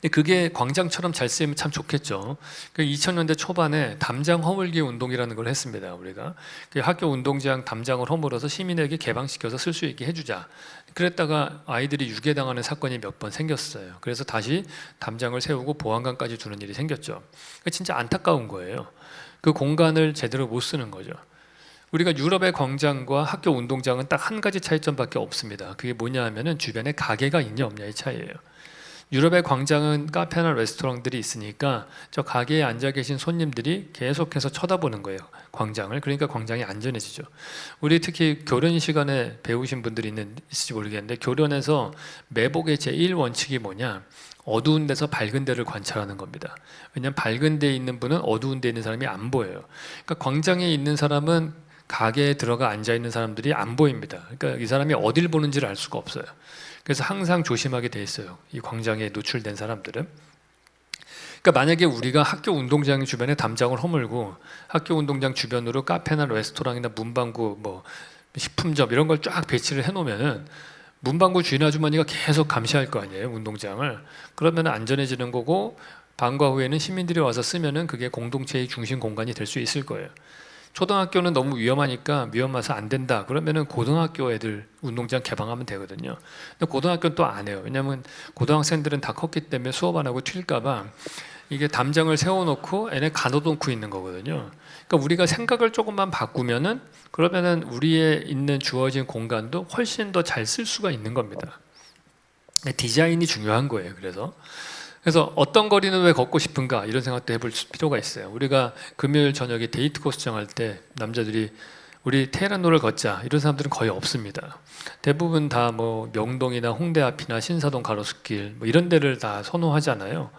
근데 그게 광장처럼 잘 쓰이면 참 좋겠죠. 2000년대 초반에 담장 허물기 운동이라는 걸 했습니다. 우리가 학교 운동장 담장을 허물어서 시민에게 개방시켜서 쓸 수 있게 해주자. 그랬다가 아이들이 유괴당하는 사건이 몇 번 생겼어요. 그래서 다시 담장을 세우고 보안관까지 두는 일이 생겼죠. 진짜 안타까운 거예요. 그 공간을 제대로 못 쓰는 거죠. 우리가 유럽의 광장과 학교 운동장은 딱 한 가지 차이점밖에 없습니다. 그게 뭐냐 하면은 주변에 가게가 있냐 없냐의 차이예요. 유럽의 광장은 카페나 레스토랑들이 있으니까 저 가게에 앉아 계신 손님들이 계속해서 쳐다보는 거예요. 광장을. 그러니까 광장이 안전해지죠. 우리 특히 교련 시간에 배우신 분들이 있을지 모르겠는데 교련에서 매복의 제1원칙이 뭐냐? 어두운 데서 밝은 데를 관찰하는 겁니다. 왜냐하면 밝은 데에 있는 분은 어두운 데에 있는 사람이 안 보여요. 그러니까 광장에 있는 사람은 가게에 들어가 앉아 있는 사람들이 안 보입니다. 그러니까 이 사람이 어딜 보는지를 알 수가 없어요. 그래서 항상 조심하게 돼 있어요. 이 광장에 노출된 사람들은. 그러니까 만약에 우리가 학교 운동장 주변에 담장을 허물고 학교 운동장 주변으로 카페나 레스토랑이나 문방구, 뭐 식품점 이런 걸 쫙 배치를 해놓으면은 문방구 주인 아주머니가 계속 감시할 거 아니에요, 운동장을. 그러면 안전해지는 거고 방과 후에는 시민들이 와서 쓰면은 그게 공동체의 중심 공간이 될 수 있을 거예요. 초등학교는 너무 위험하니까 위험해서 안 된다 그러면은 고등학교 애들 운동장 개방하면 되거든요. 근데 고등학교는 또 안 해요. 왜냐하면 고등학생들은 다 컸기 때문에 수업 안 하고 튈까 봐 이게 담장을 세워놓고 애네 가둬놓고 있는 거거든요. 그러니까 우리가 생각을 조금만 바꾸면은 그러면은 우리의 있는 주어진 공간도 훨씬 더 잘 쓸 수가 있는 겁니다. 디자인이 중요한 거예요. 그래서 어떤 거리는 왜 걷고 싶은가 이런 생각도 해볼 필요가 있어요. 우리가 금요일 저녁에 데이트 코스 정할 때 남자들이 우리 테헤란로를 걷자 이런 사람들은 거의 없습니다. 대부분 다 뭐 명동이나 홍대 앞이나 신사동 가로수길 뭐 이런 데를 다 선호하잖아요.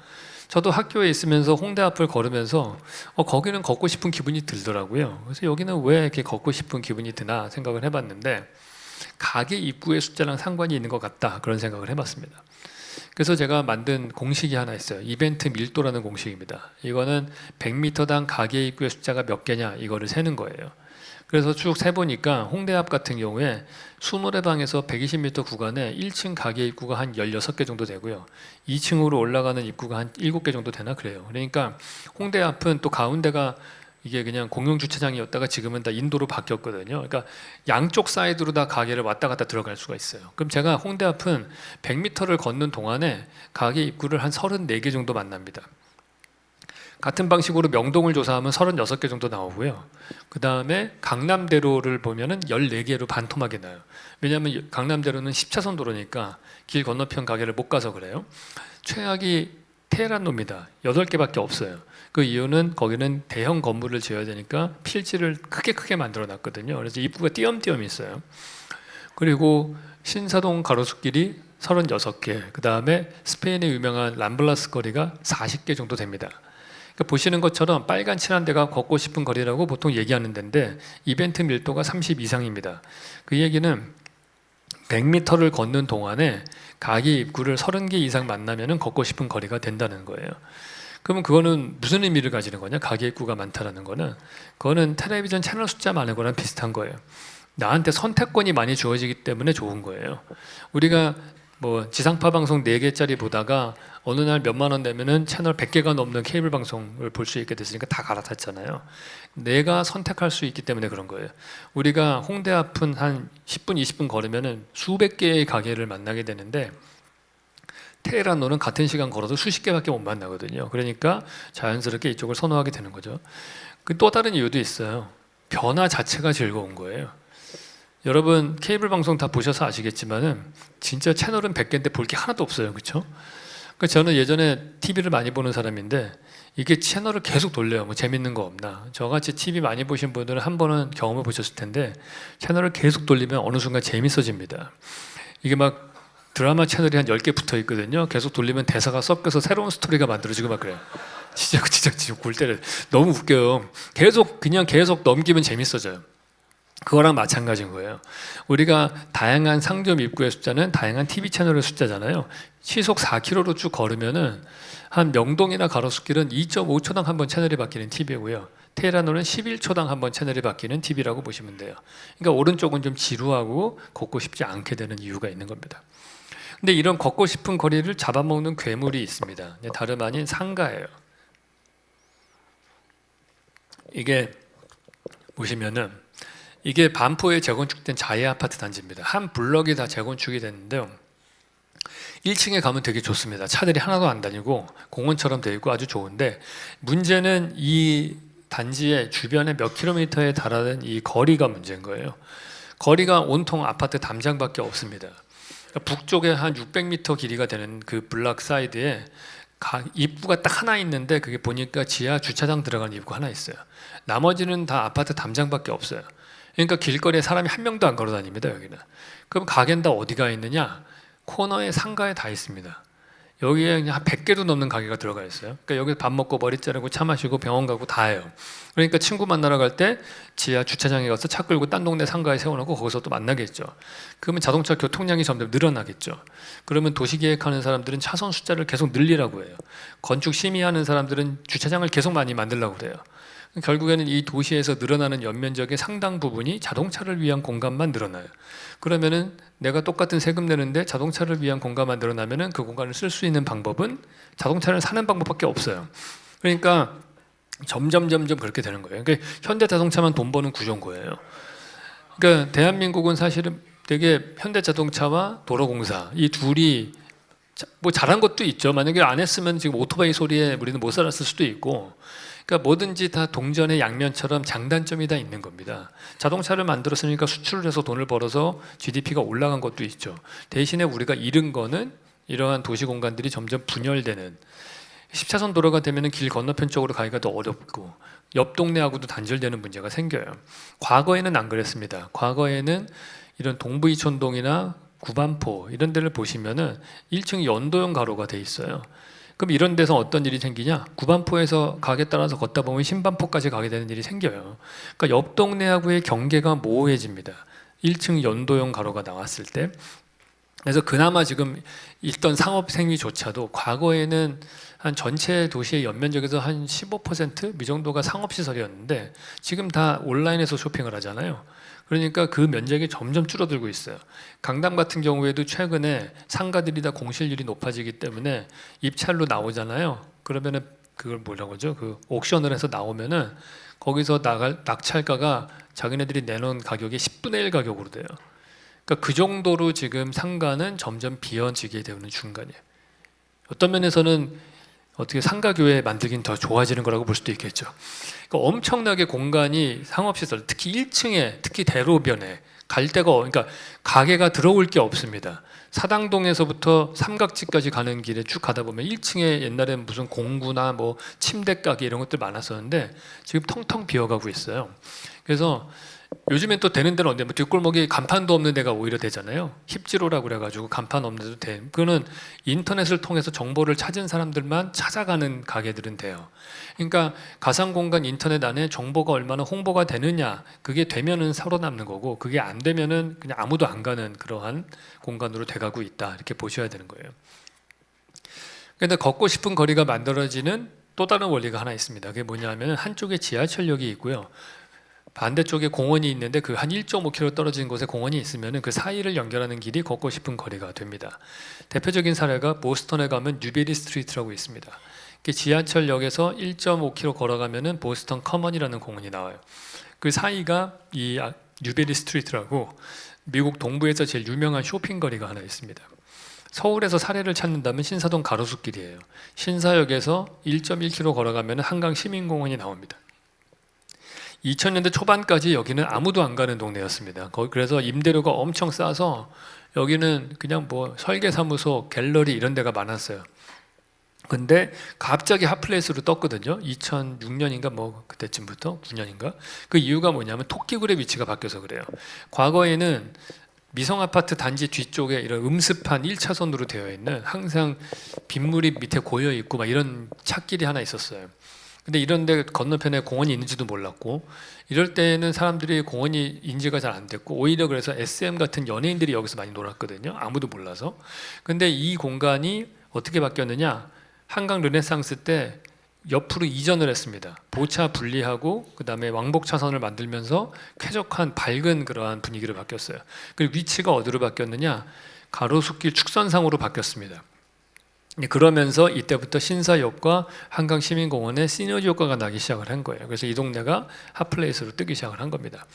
저도 학교에 있으면서 홍대 앞을 걸으면서 거기는 걷고 싶은 기분이 들더라고요. 그래서 여기는 왜 이렇게 걷고 싶은 기분이 드나 생각을 해봤는데 가게 입구의 숫자랑 상관이 있는 것 같다 그런 생각을 해봤습니다. 그래서 제가 만든 공식이 하나 있어요. 이벤트 밀도라는 공식입니다. 이거는 100m당 가게 입구의 숫자가 몇 개냐 이거를 세는 거예요. 그래서 쭉 세보니까 홍대 앞 같은 경우에 수노래방에서 120m 구간에 1층 가게 입구가 한 16개 정도 되고요. 2층으로 올라가는 입구가 한 7개 정도 되나 그래요. 그러니까 홍대 앞은 또 가운데가 이게 그냥 공용 주차장이었다가 지금은 다 인도로 바뀌었거든요. 그러니까 양쪽 사이드로 다 가게를 왔다 갔다 들어갈 수가 있어요. 그럼 제가 홍대 앞은 100m를 걷는 동안에 가게 입구를 한 34개 정도 만납니다. 같은 방식으로 명동을 조사하면 36개 정도 나오고요. 그 다음에 강남대로를 보면은 14개로 반토막이 나요. 왜냐하면 강남대로는 10차선 도로니까 길 건너편 가게를 못 가서 그래요. 최악이 테헤란로입니다. 8개밖에 없어요. 그 이유는 거기는 대형 건물을 지어야 되니까 필지를 크게 만들어 놨거든요. 그래서 입구가 띄엄띄엄 있어요. 그리고 신사동 가로수길이 36개, 그 다음에 스페인의 유명한 람블라스 거리가 40개 정도 됩니다. 그러니까 보시는 것처럼 빨간 칠한 데가 걷고 싶은 거리라고 보통 얘기하는 데인데 이벤트 밀도가 30 이상입니다. 그 얘기는 100m를 걷는 동안에 가게 입구를 30개 이상 만나면 걷고 싶은 거리가 된다는 거예요. 그러면 그거는 무슨 의미를 가지는 거냐? 가게 입구가 많다는 거는 그거는 텔레비전 채널 숫자 많은 거랑 비슷한 거예요. 나한테 선택권이 많이 주어지기 때문에 좋은 거예요. 우리가 뭐 지상파 방송 4개짜리 보다가 어느 날 몇만 원 내면은 채널 100개가 넘는 케이블 방송을 볼 수 있게 됐으니까 다 갈아탔잖아요. 내가 선택할 수 있기 때문에 그런 거예요. 우리가 홍대 앞은 한 10분, 20분 걸으면은 수백 개의 가게를 만나게 되는데 테헤란로는 같은 시간 걸어도 수십 개밖에 못 만나거든요. 그러니까 자연스럽게 이쪽을 선호하게 되는 거죠. 그 또 다른 이유도 있어요. 변화 자체가 즐거운 거예요. 여러분 케이블 방송 다 보셔서 아시겠지만은 진짜 채널은 100개인데 볼 게 하나도 없어요. 그렇죠? 그러니까 저는 예전에 TV를 많이 보는 사람인데 이게 채널을 계속 돌려요. 뭐 재밌는 거 없나. 저같이 TV 많이 보신 분들은 한 번은 경험해 보셨을 텐데 채널을 계속 돌리면 어느 순간 재밌어집니다. 이게 막 드라마 채널이 한 10개 붙어 있거든요. 계속 돌리면 대사가 섞여서 새로운 스토리가 만들어지고 막 그래요. 진짜 골 때려. 너무 웃겨요. 계속 넘기면 재밌어져요. 그거랑 마찬가지인 거예요. 우리가 다양한 상점 입구의 숫자는 다양한 TV 채널의 숫자잖아요. 시속 4km로 쭉 걸으면은 한 명동이나 가로수길은 2.5초당 한 번 채널이 바뀌는 TV고요. 테헤란로는 11초당 한 번 채널이 바뀌는 TV라고 보시면 돼요. 그러니까 오른쪽은 좀 지루하고 걷고 싶지 않게 되는 이유가 있는 겁니다. 근데 이런 걷고 싶은 거리를 잡아먹는 괴물이 있습니다. 다름 아닌 상가예요. 이게 보시면은 이게 반포에 재건축된 자해 아파트 단지입니다. 한 블럭이 다 재건축이 됐는데요. 1층에 가면 되게 좋습니다. 차들이 하나도 안 다니고 공원처럼 되어 있고 아주 좋은데 문제는 이 단지의 주변에 몇 킬로미터에 달하는 이 거리가 문제인 거예요. 거리가 온통 아파트 담장밖에 없습니다. 북쪽에 한 600m 길이가 되는 그 블락 사이드에 입구가 딱 하나 있는데 그게 보니까 지하 주차장 들어가는 입구 하나 있어요. 나머지는 다 아파트 담장밖에 없어요. 그러니까 길거리에 사람이 한 명도 안 걸어 다닙니다. 여기는. 그럼 가게는 다 어디가 있느냐? 코너에 상가에 다 있습니다. 여기에 그냥 한 100개도 넘는 가게가 들어가 있어요. 그러니까 여기서 밥 먹고 머리 자르고 차 마시고 병원 가고 다 해요. 그러니까 친구 만나러 갈 때 지하 주차장에 가서 차 끌고 딴 동네 상가에 세워놓고 거기서 또 만나겠죠. 그러면 자동차 교통량이 점점 늘어나겠죠. 그러면 도시계획하는 사람들은 차선 숫자를 계속 늘리라고 해요. 건축 심의하는 사람들은 주차장을 계속 많이 만들라고 그래요. 결국에는 이 도시에서 늘어나는 연면적의 상당 부분이 자동차를 위한 공간만 늘어나요. 그러면은 내가 똑같은 세금 내는데 자동차를 위한 공간만 늘어나면은 그 공간을 쓸 수 있는 방법은 자동차를 사는 방법밖에 없어요. 그러니까 점점 그렇게 되는 거예요. 그러니까 현대자동차만 돈 버는 구조인 거예요. 그러니까 대한민국은 사실은 되게 현대자동차와 도로공사 이 둘이 뭐 잘한 것도 있죠. 만약에 안 했으면 지금 오토바이 소리에 우리는 못 살았을 수도 있고, 그러니까 뭐든지 다 동전의 양면처럼 장단점이 다 있는 겁니다. 자동차를 만들었으니까 수출을 해서 돈을 벌어서 GDP가 올라간 것도 있죠. 대신에 우리가 잃은 거는 이러한 도시 공간들이 점점 분열되는, 10차선 도로가 되면 길 건너편 쪽으로 가기가 더 어렵고 옆 동네하고도 단절되는 문제가 생겨요. 과거에는 안 그랬습니다. 과거에는 이런 동부이촌동이나 구반포 이런 데를 보시면은 1층이 연도형 가로가 돼 있어요. 그럼 이런 데서 어떤 일이 생기냐? 구반포에서 가게 따라서 걷다 보면 신반포까지 가게 되는 일이 생겨요. 그러니까 옆 동네하고의 경계가 모호해집니다. 1층 연도형 가로가 나왔을 때. 그래서 그나마 지금 있던 상업 생위조차도 과거에는 한 전체 도시의 연면적에서 한 15%? 이 정도가 상업시설이었는데 지금 다 온라인에서 쇼핑을 하잖아요. 그러니까 그 면적이 점점 줄어들고 있어요. 강남 같은 경우에도 최근에 상가들이 다 공실률이 높아지기 때문에 입찰로 나오잖아요. 그러면은 그걸 뭐라고 하죠? 그 옥션을 해서 나오면은 거기서 낙찰가가 자기네들이 내놓은 가격의 10분의 1 가격으로 돼요. 그러니까 그 정도로 지금 상가는 점점 비어지게 되는 중간이에요. 어떤 면에서는 어떻게 상가교회 만들긴 더 좋아지는 거라고 볼 수도 있겠죠. 그러니까 엄청나게 공간이 상업시설, 특히 1층에, 특히 대로변에 갈 데가, 그러니까 가게가 들어올 게 없습니다. 사당동에서부터 삼각지까지 가는 길에 쭉 가다 보면 1층에 옛날에는 무슨 공구나 뭐 침대 가게 이런 것들 많았었는데 지금 텅텅 비어가고 있어요. 그래서 요즘엔 또 되는 데는 어디야? 뭐 뒷골목에 간판도 없는 데가 오히려 되잖아요. 힙지로라고 그래가지고 간판 없는 데도 돼. 그거는 인터넷을 통해서 정보를 찾은 사람들만 찾아가는 가게들은 돼요. 그러니까 가상공간 인터넷 안에 정보가 얼마나 홍보가 되느냐, 그게 되면은 살아남는 거고, 그게 안 되면은 그냥 아무도 안 가는 그러한 공간으로 돼가고 있다, 이렇게 보셔야 되는 거예요. 그런데 걷고 싶은 거리가 만들어지는 또 다른 원리가 하나 있습니다. 그게 뭐냐면 한쪽에 지하철역이 있고요. 반대쪽에 공원이 있는데 그 한 1.5km 떨어진 곳에 공원이 있으면 그 사이를 연결하는 길이 걷고 싶은 거리가 됩니다. 대표적인 사례가 보스턴에 가면 뉴베리 스트리트라고 있습니다. 지하철역에서 1.5km 걸어가면 보스턴 커먼이라는 공원이 나와요. 그 사이가 이 뉴베리 스트리트라고 미국 동부에서 제일 유명한 쇼핑거리가 하나 있습니다. 서울에서 사례를 찾는다면 신사동 가로수길이에요. 신사역에서 1.1km 걸어가면 한강 시민공원이 나옵니다. 2000년대 초반까지 여기는 아무도 안 가는 동네였습니다. 그래서 임대료가 엄청 싸서 여기는 그냥 뭐 설계사무소, 갤러리 이런 데가 많았어요. 근데 갑자기 핫플레이스로 떴거든요. 2006년인가 뭐 그때쯤부터 9년인가. 그 이유가 뭐냐면 토끼굴의 위치가 바뀌어서 그래요. 과거에는 미성아파트 단지 뒤쪽에 이런 음습한 1차선으로 되어 있는 항상 빗물이 밑에 고여 있고 막 이런 찻길이 하나 있었어요. 근데 이런 데 건너편에 공원이 있는지도 몰랐고, 이럴 때는 사람들이 공원이 인지가 잘 안 됐고, 오히려 그래서 SM 같은 연예인들이 여기서 많이 놀았거든요. 아무도 몰라서. 근데 이 공간이 어떻게 바뀌었느냐, 한강 르네상스 때 옆으로 이전을 했습니다. 보차 분리하고 그 다음에 왕복 차선을 만들면서 쾌적한 밝은 그러한 분위기로 바뀌었어요. 그리고 위치가 어디로 바뀌었느냐, 가로수길 축선상으로 바뀌었습니다. 그러면서 이때부터 신사역과 한강시민공원에 시너지 효과가 나기 시작을 한 거예요. 그래서 이 동네가 핫플레이스로 뜨기 시작을 한 겁니다.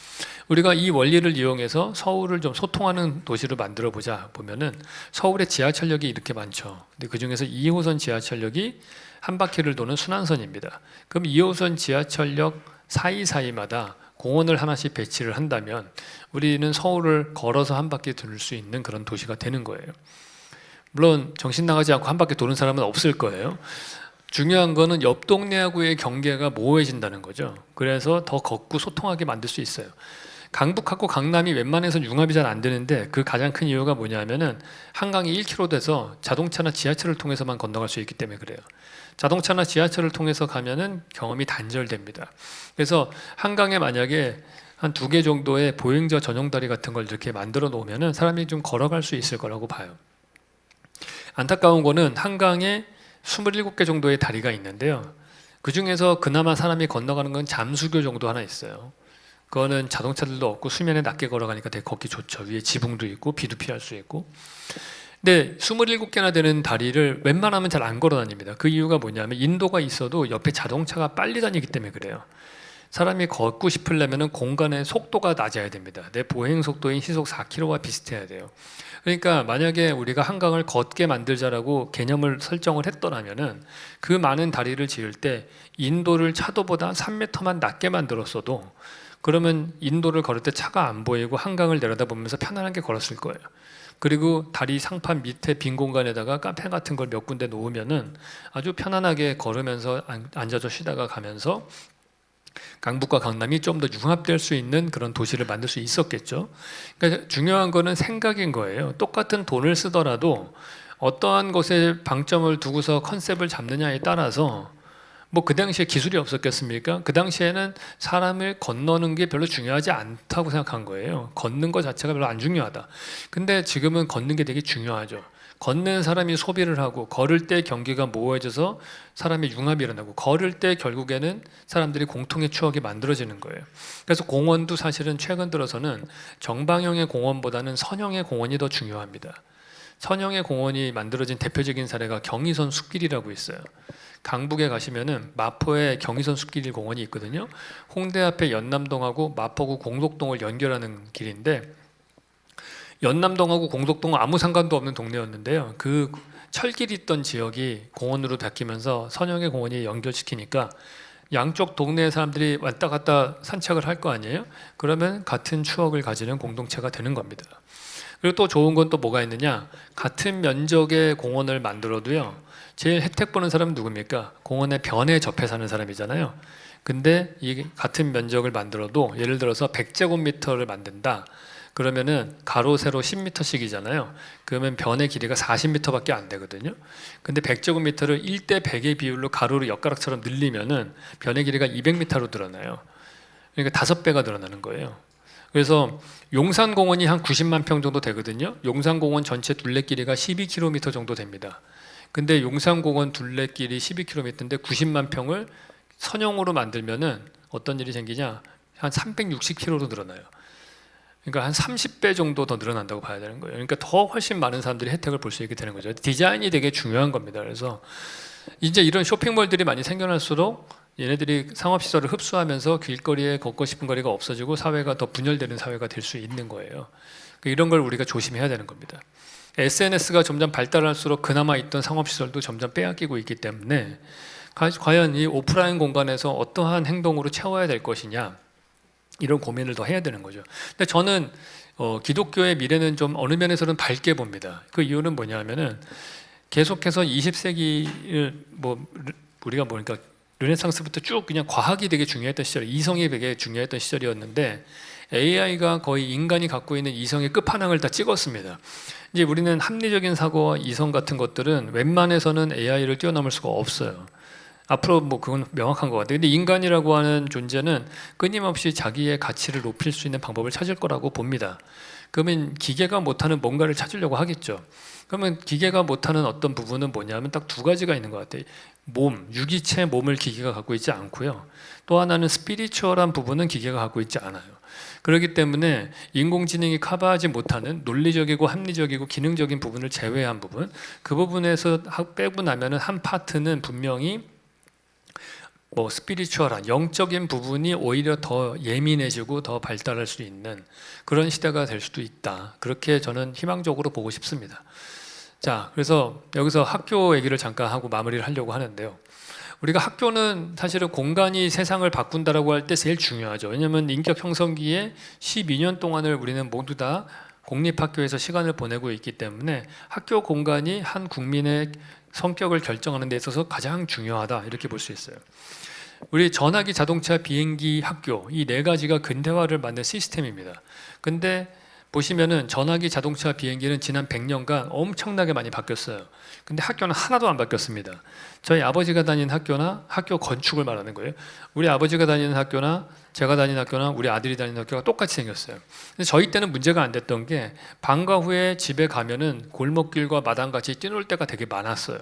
우리가 이 원리를 이용해서 서울을 좀 소통하는 도시로 만들어 보자 보면은 서울에 지하철역이 이렇게 많죠. 근데 그 중에서 2호선 지하철역이 한 바퀴를 도는 순환선입니다. 그럼 2호선 지하철역 사이사이마다 공원을 하나씩 배치를 한다면 우리는 서울을 걸어서 한 바퀴 돌 수 있는 그런 도시가 되는 거예요. 물론 정신 나가지 않고 한 바퀴 도는 사람은 없을 거예요. 중요한 거는 옆 동네하고의 경계가 모호해진다는 거죠. 그래서 더 걷고 소통하게 만들 수 있어요. 강북하고 강남이 웬만해서 융합이 잘 안 되는데 그 가장 큰 이유가 뭐냐면은 한강이 1km 돼서 자동차나 지하철을 통해서만 건너갈 수 있기 때문에 그래요. 자동차나 지하철을 통해서 가면은 경험이 단절됩니다. 그래서 한강에 만약에 한 2개 정도의 보행자 전용 다리 같은 걸 이렇게 만들어 놓으면은 사람이 좀 걸어갈 수 있을 거라고 봐요. 안타까운 거는 한강에 27개 정도의 다리가 있는데요. 그 중에서 그나마 사람이 건너가는 건 잠수교 정도 하나 있어요. 그거는 자동차들도 없고 수면에 낮게 걸어가니까 되게 걷기 좋죠. 위에 지붕도 있고 비도 피할 수 있고. 근데 27개나 되는 다리를 웬만하면 잘 안 걸어 다닙니다. 그 이유가 뭐냐면 인도가 있어도 옆에 자동차가 빨리 다니기 때문에 그래요. 사람이 걷고 싶으려면 공간의 속도가 낮아야 됩니다. 내 보행 속도인 시속 4km와 비슷해야 돼요. 그러니까 만약에 우리가 한강을 걷게 만들자라고 개념을 설정을 했더라면은 그 많은 다리를 지을 때 인도를 차도보다 3m만 낮게 만들었어도 그러면 인도를 걸을 때 차가 안 보이고 한강을 내려다보면서 편안하게 걸었을 거예요. 그리고 다리 상판 밑에 빈 공간에다가 카페 같은 걸 몇 군데 놓으면은 아주 편안하게 걸으면서 앉아서 쉬다가 가면서 강북과 강남이 좀 더 융합될 수 있는 그런 도시를 만들 수 있었겠죠. 그러니까 중요한 거는 생각인 거예요. 똑같은 돈을 쓰더라도 어떠한 것에 방점을 두고서 컨셉을 잡느냐에 따라서 뭐 그 당시에 기술이 없었겠습니까? 그 당시에는 사람을 건너는 게 별로 중요하지 않다고 생각한 거예요. 걷는 것 자체가 별로 안 중요하다. 근데 지금은 걷는 게 되게 중요하죠. 걷는 사람이 소비를 하고 걸을 때 경기가 모호해져서 사람의 융합이 일어나고 걸을 때 결국에는 사람들이 공통의 추억이 만들어지는 거예요. 그래서 공원도 사실은 최근 들어서는 정방형의 공원보다는 선형의 공원이 더 중요합니다. 선형의 공원이 만들어진 대표적인 사례가 경의선 숲길이라고 있어요. 강북에 가시면은 마포에 경의선 숲길 공원이 있거든요. 홍대 앞에 연남동하고 마포구 공덕동을 연결하는 길인데 연남동하고 공덕동은 아무 상관도 없는 동네였는데요. 그 철길이 있던 지역이 공원으로 바뀌면서 선형의 공원이 연결시키니까 양쪽 동네 사람들이 왔다 갔다 산책을 할 거 아니에요? 그러면 같은 추억을 가지는 공동체가 되는 겁니다. 그리고 또 좋은 건 또 뭐가 있느냐? 같은 면적의 공원을 만들어도요. 제일 혜택 보는 사람은 누굽니까? 공원의 변에 접해 사는 사람이잖아요. 근데 이 같은 면적을 만들어도 예를 들어서 100제곱미터를 만든다. 그러면은 가로 세로 10m씩이잖아요. 그러면 변의 길이가 40m밖에 안 되거든요. 근데 100제곱미터를 1대 100의 비율로 가로로 엿가락처럼 늘리면은 변의 길이가 200m로 늘어나요. 그러니까 5배가 늘어나는 거예요. 그래서 용산공원이 한 90만 평 정도 되거든요. 용산공원 전체 둘레길이가 12km 정도 됩니다. 근데 용산공원 둘레길이 12km인데 90만 평을 선형으로 만들면은 어떤 일이 생기냐? 한 360km로 늘어나요. 그러니까 한 30배 정도 더 늘어난다고 봐야 되는 거예요. 그러니까 더 훨씬 많은 사람들이 혜택을 볼 수 있게 되는 거죠. 디자인이 되게 중요한 겁니다. 그래서 이제 이런 쇼핑몰들이 많이 생겨날수록 얘네들이 상업시설을 흡수하면서 길거리에 걷고 싶은 거리가 없어지고 사회가 더 분열되는 사회가 될 수 있는 거예요. 이런 걸 우리가 조심해야 되는 겁니다. SNS가 점점 발달할수록 그나마 있던 상업시설도 점점 빼앗기고 있기 때문에 과연 이 오프라인 공간에서 어떠한 행동으로 채워야 될 것이냐 이런 고민을 더 해야 되는 거죠. 근데 저는 기독교의 미래는 좀 어느 면에서는 밝게 봅니다. 그 이유는 뭐냐면은 계속해서 20세기를 우리가 보니까 르네상스부터 쭉 그냥 과학이 되게 중요했던 시절, 이성이 되게 중요했던 시절이었는데 AI가 거의 인간이 갖고 있는 이성의 끝판왕을 다 찍었습니다. 이제 우리는 합리적인 사고와 이성 같은 것들은 웬만해서는 AI를 뛰어넘을 수가 없어요. 앞으로 뭐 그건 명확한 것 같아요. 근데 인간이라고 하는 존재는 끊임없이 자기의 가치를 높일 수 있는 방법을 찾을 거라고 봅니다. 그러면 기계가 못하는 뭔가를 찾으려고 하겠죠. 그러면 기계가 못하는 어떤 부분은 뭐냐면 딱 2가지가 있는 것 같아요. 유기체 몸을 기계가 갖고 있지 않고요. 또 하나는 스피리추얼한 부분은 기계가 갖고 있지 않아요. 그렇기 때문에 인공지능이 커버하지 못하는 논리적이고 합리적이고 기능적인 부분을 제외한 부분, 그 부분에서 빼고 나면은 한 파트는 분명히 스피리추얼한 영적인 부분이 오히려 더 예민해지고 더 발달할 수 있는 그런 시대가 될 수도 있다. 그렇게 저는 희망적으로 보고 싶습니다. 자, 그래서 여기서 학교 얘기를 잠깐 하고 마무리를 하려고 하는데요. 우리가 학교는 사실은 공간이 세상을 바꾼다라고 할 때 제일 중요하죠. 왜냐하면 인격 형성기에 12년 동안을 우리는 모두 다 공립학교에서 시간을 보내고 있기 때문에 학교 공간이 한 국민의 성격을 결정하는 데 있어서 가장 중요하다 이렇게 볼 수 있어요. 우리 전화기, 자동차, 비행기, 학교 이 네 가지가 근대화를 만든 시스템입니다. 근데 보시면은 전화기, 자동차, 비행기는 지난 100년간 엄청나게 많이 바뀌었어요. 근데 학교는 하나도 안 바뀌었습니다. 저희 아버지가 다니는 학교나 학교 건축을 말하는 거예요. 우리 아버지가 다니는 학교나 제가 다니는 학교나 우리 아들이 다니는 학교가 똑같이 생겼어요. 근데 저희 때는 문제가 안 됐던 게 방과 후에 집에 가면은 골목길과 마당같이 뛰놀 때가 되게 많았어요.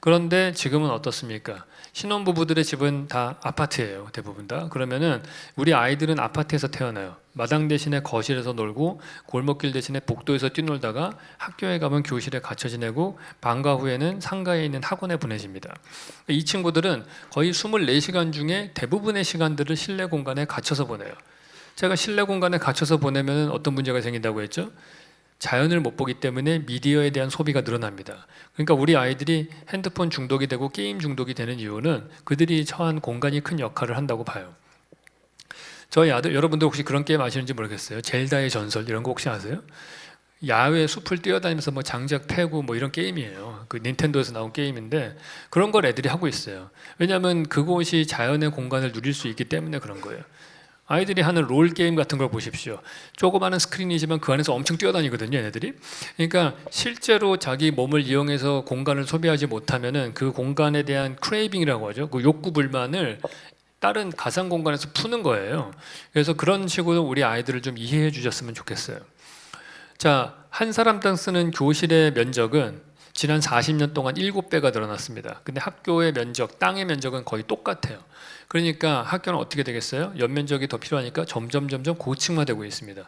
그런데 지금은 어떻습니까? 신혼부부들의 집은 다 아파트예요. 대부분 다. 그러면은 우리 아이들은 아파트에서 태어나요. 마당 대신에 거실에서 놀고 골목길 대신에 복도에서 뛰놀다가 학교에 가면 교실에 갇혀 지내고 방과 후에는 상가에 있는 학원에 보내집니다. 이 친구들은 거의 24시간 중에 대부분의 시간들을 실내 공간에 갇혀서 보내요. 제가 실내 공간에 갇혀서 보내면 어떤 문제가 생긴다고 했죠? 자연을 못 보기 때문에 미디어에 대한 소비가 늘어납니다. 그러니까 우리 아이들이 핸드폰 중독이 되고 게임 중독이 되는 이유는 그들이 처한 공간이 큰 역할을 한다고 봐요. 저희 아들, 여러분들 혹시 그런 게임 아시는지 모르겠어요. 젤다의 전설 이런 거 혹시 아세요? 야외 숲을 뛰어다니면서 뭐 장작 패고 뭐 이런 게임이에요. 그 닌텐도에서 나온 게임인데 그런 걸 애들이 하고 있어요. 왜냐하면 그곳이 자연의 공간을 누릴 수 있기 때문에 그런 거예요. 아이들이 하는 롤 게임 같은 걸 보십시오. 조그마한 스크린이지만 그 안에서 엄청 뛰어다니거든요, 얘네들이. 그러니까 실제로 자기 몸을 이용해서 공간을 소비하지 못하면은 그 공간에 대한 크레이빙이라고 하죠. 그 욕구 불만을 다른 가상 공간에서 푸는 거예요. 그래서 그런 식으로 우리 아이들을 좀 이해해 주셨으면 좋겠어요. 자, 한 사람당 쓰는 교실의 면적은 지난 40년 동안 7배가 늘어났습니다. 근데 학교의 면적, 땅의 면적은 거의 똑같아요. 그러니까 학교는 어떻게 되겠어요? 연면적이 더 필요하니까 점점 고층화되고 있습니다.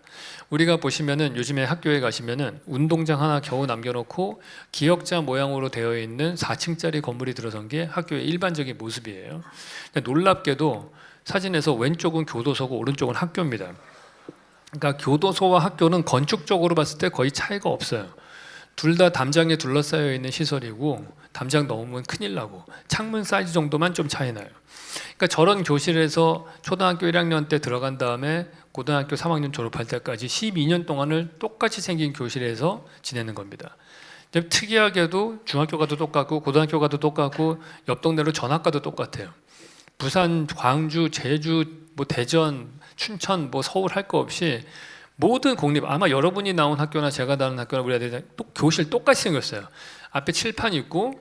우리가 보시면은 요즘에 학교에 가시면은 운동장 하나 겨우 남겨놓고 기역자 모양으로 되어 있는 4층짜리 건물이 들어선 게 학교의 일반적인 모습이에요. 놀랍게도 사진에서 왼쪽은 교도소고 오른쪽은 학교입니다. 그러니까 교도소와 학교는 건축적으로 봤을 때 거의 차이가 없어요. 둘 다 담장에 둘러싸여 있는 시설이고 담장 넘으면 큰일 나고 창문 사이즈 정도만 좀 차이 나요. 그러니까 저런 교실에서 초등학교 1학년 때 들어간 다음에 고등학교 3학년 졸업할 때까지 12년 동안을 똑같이 생긴 교실에서 지내는 겁니다. 특이하게도 중학교 가도 똑같고 고등학교 가도 똑같고 옆 동네로 전학 가도 똑같아요. 부산, 광주, 제주, 뭐 대전, 춘천, 뭐 서울 할 거 없이 모든 공립, 아마 여러분이 나온 학교나 제가 다니는 학교나 우리 애들이 교실 똑같이 생겼어요. 앞에 칠판 있고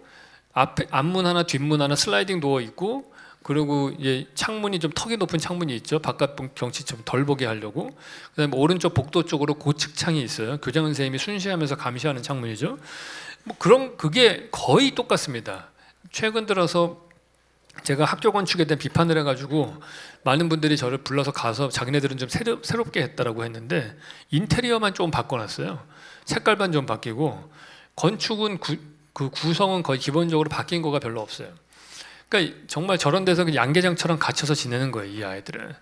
앞에 앞문 하나 뒷문 하나 슬라이딩 도어 있고 그리고 이제 창문이 좀 턱이 높은 창문이 있죠. 바깥 경치 좀 덜 보게 하려고. 그다음에 오른쪽 복도 쪽으로 고측창이 있어요. 교장 선생님이 순시하면서 감시하는 창문이죠. 뭐 그런 그게 거의 똑같습니다. 최근 들어서 제가 학교 건축에 대한 비판을 해가지고 많은 분들이 저를 불러서 가서 자기네들은 좀 새롭게 했다라고 했는데 인테리어만 좀 바꿔놨어요. 색깔만 좀 바뀌고 건축은 그 구성은 거의 기본적으로 바뀐 거가 별로 없어요. 그러니까 정말 저런 데서 그냥 양계장처럼 갇혀서 지내는 거예요, 이 아이들은.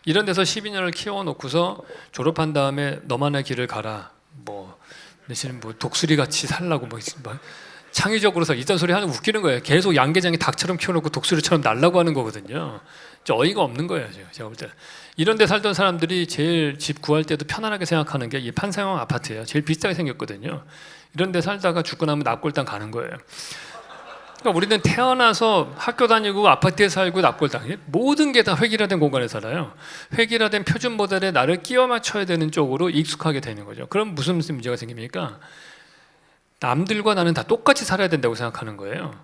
이런 데서 12년을 키워놓고서 졸업한 다음에 너만의 길을 가라. 뭐 대신 뭐 독수리 같이 살라고 뭐 창의적으로서 이딴 소리 하는 웃기는 거예요. 계속 양계장이 닭처럼 키워놓고 독수리처럼 날라고 하는 거거든요. 어이가 없는 거예요, 제가 볼 때. 이런 데 살던 사람들이 제일 집 구할 때도 편안하게 생각하는 게 이 판사형 아파트예요. 제일 비싸게 생겼거든요. 이런 데 살다가 죽고 나면 납골당 가는 거예요. 그러니까 우리는 태어나서 학교 다니고 아파트에 살고 납골당, 모든 게 다 획일화된 공간에 살아요. 획일화된 표준 모델에 나를 끼워 맞춰야 되는 쪽으로 익숙하게 되는 거죠. 그럼 무슨 문제가 생깁니까? 남들과 나는 다 똑같이 살아야 된다고 생각하는 거예요.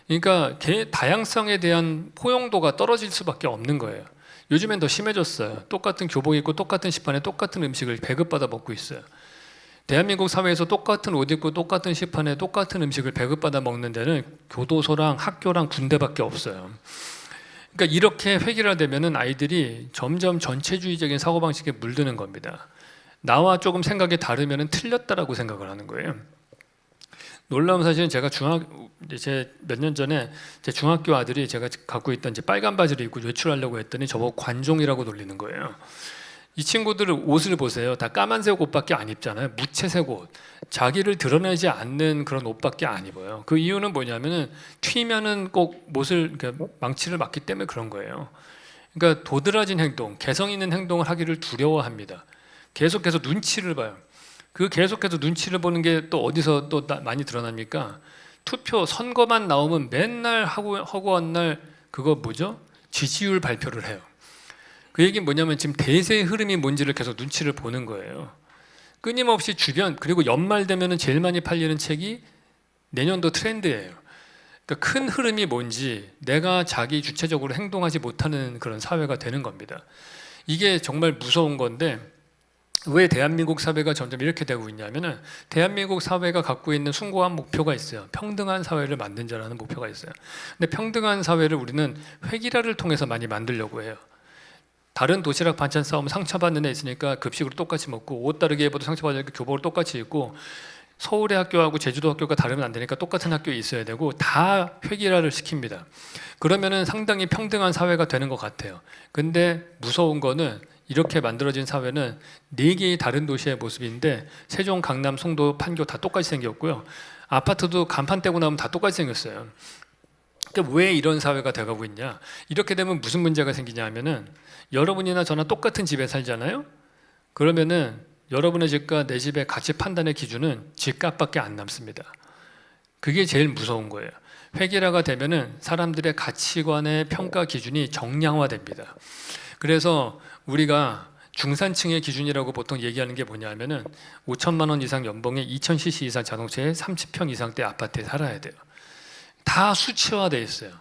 그러니까 다양성에 대한 포용도가 떨어질 수밖에 없는 거예요. 요즘엔 더 심해졌어요. 똑같은 교복 입고 똑같은 식판에 똑같은 음식을 배급받아 먹고 있어요. 대한민국 사회에서 똑같은 옷 입고 똑같은 식판에 똑같은 음식을 배급받아 먹는 데는 교도소랑 학교랑 군대밖에 없어요. 그러니까 이렇게 획일화되면은 아이들이 점점 전체주의적인 사고방식에 물드는 겁니다. 나와 조금 생각이 다르면은 틀렸다라고 생각을 하는 거예요. 놀라운 사실은 제가 몇 년 전에 제 중학교 아들이 제가 갖고 있던 이제 빨간 바지를 입고 외출하려고 했더니 저보고 관종이라고 놀리는 거예요. 이 친구들 옷을 보세요. 다 까만색 옷밖에 안 입잖아요. 무채색 옷. 자기를 드러내지 않는 그런 옷밖에 안 입어요. 그 이유는 뭐냐면은 튀면은 꼭 못을 그러니까 망치를 맞기 때문에 그런 거예요. 그러니까 도드라진 행동, 개성 있는 행동을 하기를 두려워합니다. 계속해서 눈치를 봐요. 그 계속해서 눈치를 보는 게 또 어디서 또 많이 드러납니까? 투표 선거만 나오면 맨날 하고 한 날 그거 뭐죠? 지지율 발표를 해요. 그 얘기는 뭐냐면 지금 대세의 흐름이 뭔지를 계속 눈치를 보는 거예요. 끊임없이 주변, 그리고 연말 되면은 제일 많이 팔리는 책이 내년도 트렌드예요. 그러니까 큰 흐름이 뭔지 내가 자기 주체적으로 행동하지 못하는 그런 사회가 되는 겁니다. 이게 정말 무서운 건데, 왜 대한민국 사회가 점점 이렇게 되고 있냐면은, 대한민국 사회가 갖고 있는 숭고한 목표가 있어요. 평등한 사회를 만든다라는 목표가 있어요. 근데 평등한 사회를 우리는 회기라를 통해서 많이 만들려고 해요. 다른 도시락 반찬 싸우면 상처받는 애 있으니까 급식으로 똑같이 먹고, 옷 다르게 입어도 상처받으니까 교복을 똑같이 입고, 서울의 학교하고 제주도 학교가 다르면 안 되니까 똑같은 학교에 있어야 되고, 다 회기라를 시킵니다. 그러면은 상당히 평등한 사회가 되는 것 같아요. 근데 무서운 거는, 이렇게 만들어진 사회는 4개의 다른 도시의 모습인데, 세종, 강남, 송도, 판교 다 똑같이 생겼고요. 아파트도 간판 떼고 나면 다 똑같이 생겼어요. 그러니까 왜 이런 사회가 돼가고 있냐? 이렇게 되면 무슨 문제가 생기냐 하면은, 여러분이나 저나 똑같은 집에 살잖아요. 그러면은 여러분의 집과 내 집의 가치 판단의 기준은 집값밖에 안 남습니다. 그게 제일 무서운 거예요. 회계라가 되면은 사람들의 가치관의 평가 기준이 정량화됩니다. 그래서 우리가 중산층의 기준이라고 보통 얘기하는 게 뭐냐면은 5천만 원 이상 연봉에 2000cc 이상 자동차에 30평 이상대 아파트에 살아야 돼요. 다 수치화돼 있어요.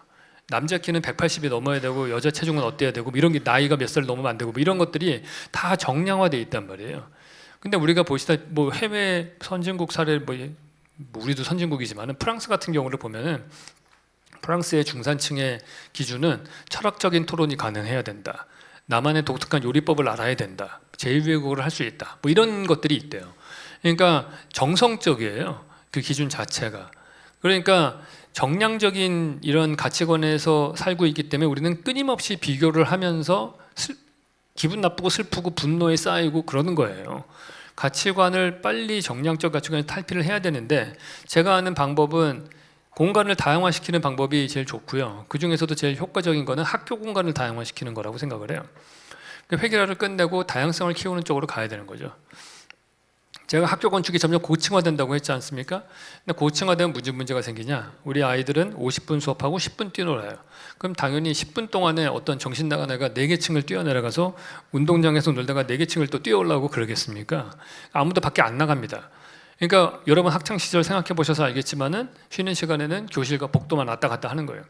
남자 키는 180이 넘어야 되고, 여자 체중은 어때야 되고, 이런 게 나이가 몇 살 넘으면 안 되고, 이런 것들이 다 정량화돼 있단 말이에요. 근데 우리가 보시다 뭐 해외 선진국 사례, 우리도 선진국이지만은 프랑스 같은 경우를 보면은, 프랑스의 중산층의 기준은 철학적인 토론이 가능해야 된다. 나만의 독특한 요리법을 알아야 된다. 제2외국어를 할 수 있다. 뭐 이런 것들이 있대요. 그러니까 정성적이에요. 그 기준 자체가. 그러니까 정량적인 이런 가치관에서 살고 있기 때문에 우리는 끊임없이 비교를 하면서 기분 나쁘고 슬프고 분노에 쌓이고 그러는 거예요. 가치관을 빨리 정량적 가치관에 탈피를 해야 되는데, 제가 아는 방법은 공간을 다양화시키는 방법이 제일 좋고요. 그 중에서도 제일 효과적인 거는 학교 공간을 다양화시키는 거라고 생각을 해요. 회계라를 끝내고 다양성을 키우는 쪽으로 가야 되는 거죠. 제가 학교 건축이 점점 고층화된다고 했지 않습니까? 근데 고층화되면 무슨 문제가 생기냐? 우리 아이들은 50분 수업하고 10분 뛰놀아요. 그럼 당연히 10분 동안에 어떤 정신 나간 애가 4개 층을 뛰어내려가서 운동장에서 놀다가 4개 층을 또 뛰어올라오고 그러겠습니까? 아무도 밖에 안 나갑니다. 그러니까 여러분 학창시절 생각해 보셔서 알겠지만은, 쉬는 시간에는 교실과 복도만 왔다 갔다 하는 거예요.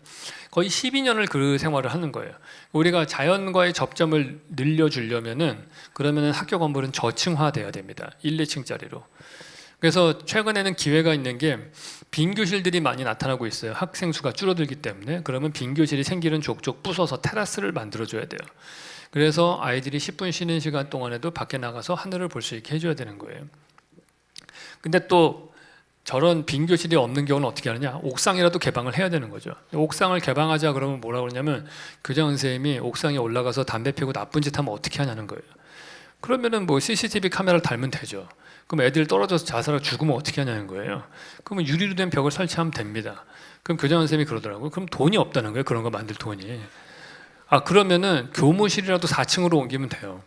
거의 12년을 그 생활을 하는 거예요. 우리가 자연과의 접점을 늘려주려면은, 그러면은 학교 건물은 저층화돼야 됩니다. 1, 2층짜리로. 그래서 최근에는 기회가 있는 게, 빈 교실들이 많이 나타나고 있어요. 학생 수가 줄어들기 때문에. 그러면 빈 교실이 생기는 족족 부숴서 테라스를 만들어줘야 돼요. 그래서 아이들이 10분 쉬는 시간 동안에도 밖에 나가서 하늘을 볼 수 있게 해줘야 되는 거예요. 근데 또 저런 빈 교실이 없는 경우는 어떻게 하느냐? 옥상이라도 개방을 해야 되는 거죠. 옥상을 개방하자 그러면 뭐라고 그러냐면, 교장 선생님이 옥상에 올라가서 담배 피우고 나쁜 짓 하면 어떻게 하냐는 거예요. 그러면은 뭐 CCTV 카메라를 달면 되죠. 그럼 애들 떨어져서 자살하고 죽으면 어떻게 하냐는 거예요. 그러면 유리로 된 벽을 설치하면 됩니다. 그럼 교장 선생님이 그러더라고요. 그럼 돈이 없다는 거예요. 그런 거 만들 돈이. 그러면은 교무실이라도 4층으로 옮기면 돼요.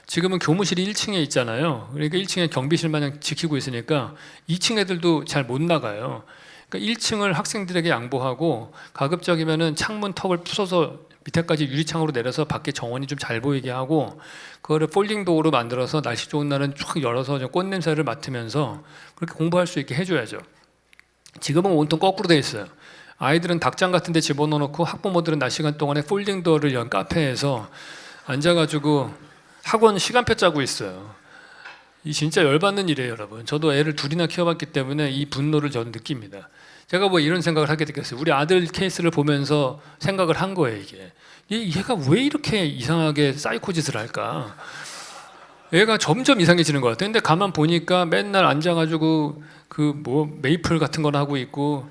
지금은 교무실이 1층에 있잖아요. 그러니까 1층에 경비실 마냥 지키고 있으니까 2층 애들도 잘 못 나가요. 그러니까 1층을 학생들에게 양보하고, 가급적이면은 창문 턱을 부숴서 밑에까지 유리창으로 내려서 밖에 정원이 좀 잘 보이게 하고, 그거를 폴딩 도어로 만들어서 날씨 좋은 날은 쭉 열어서 꽃 냄새를 맡으면서 그렇게 공부할 수 있게 해줘야죠. 지금은 온통 거꾸로 돼 있어요. 아이들은 닭장 같은 데 집어넣어놓고, 학부모들은 낮 시간 동안에 폴딩 도어를 연 카페에서 앉아가지고 학원 시간표 짜고 있어요. 이 진짜 열받는 일이에요, 여러분. 저도 애를 2이나 키워봤기 때문에 이 분노를 저는 느낍니다. 제가 뭐 이런 생각을 하게 됐겠어요. 우리 아들 케이스를 보면서 생각을 한 거예요. 이게 얘가 왜 이렇게 이상하게 사이코 짓을 할까? 얘가 점점 이상해지는 것 같아요. 근데 가만 보니까 맨날 앉아가지고 그 뭐 메이플 같은 거나 하고 있고,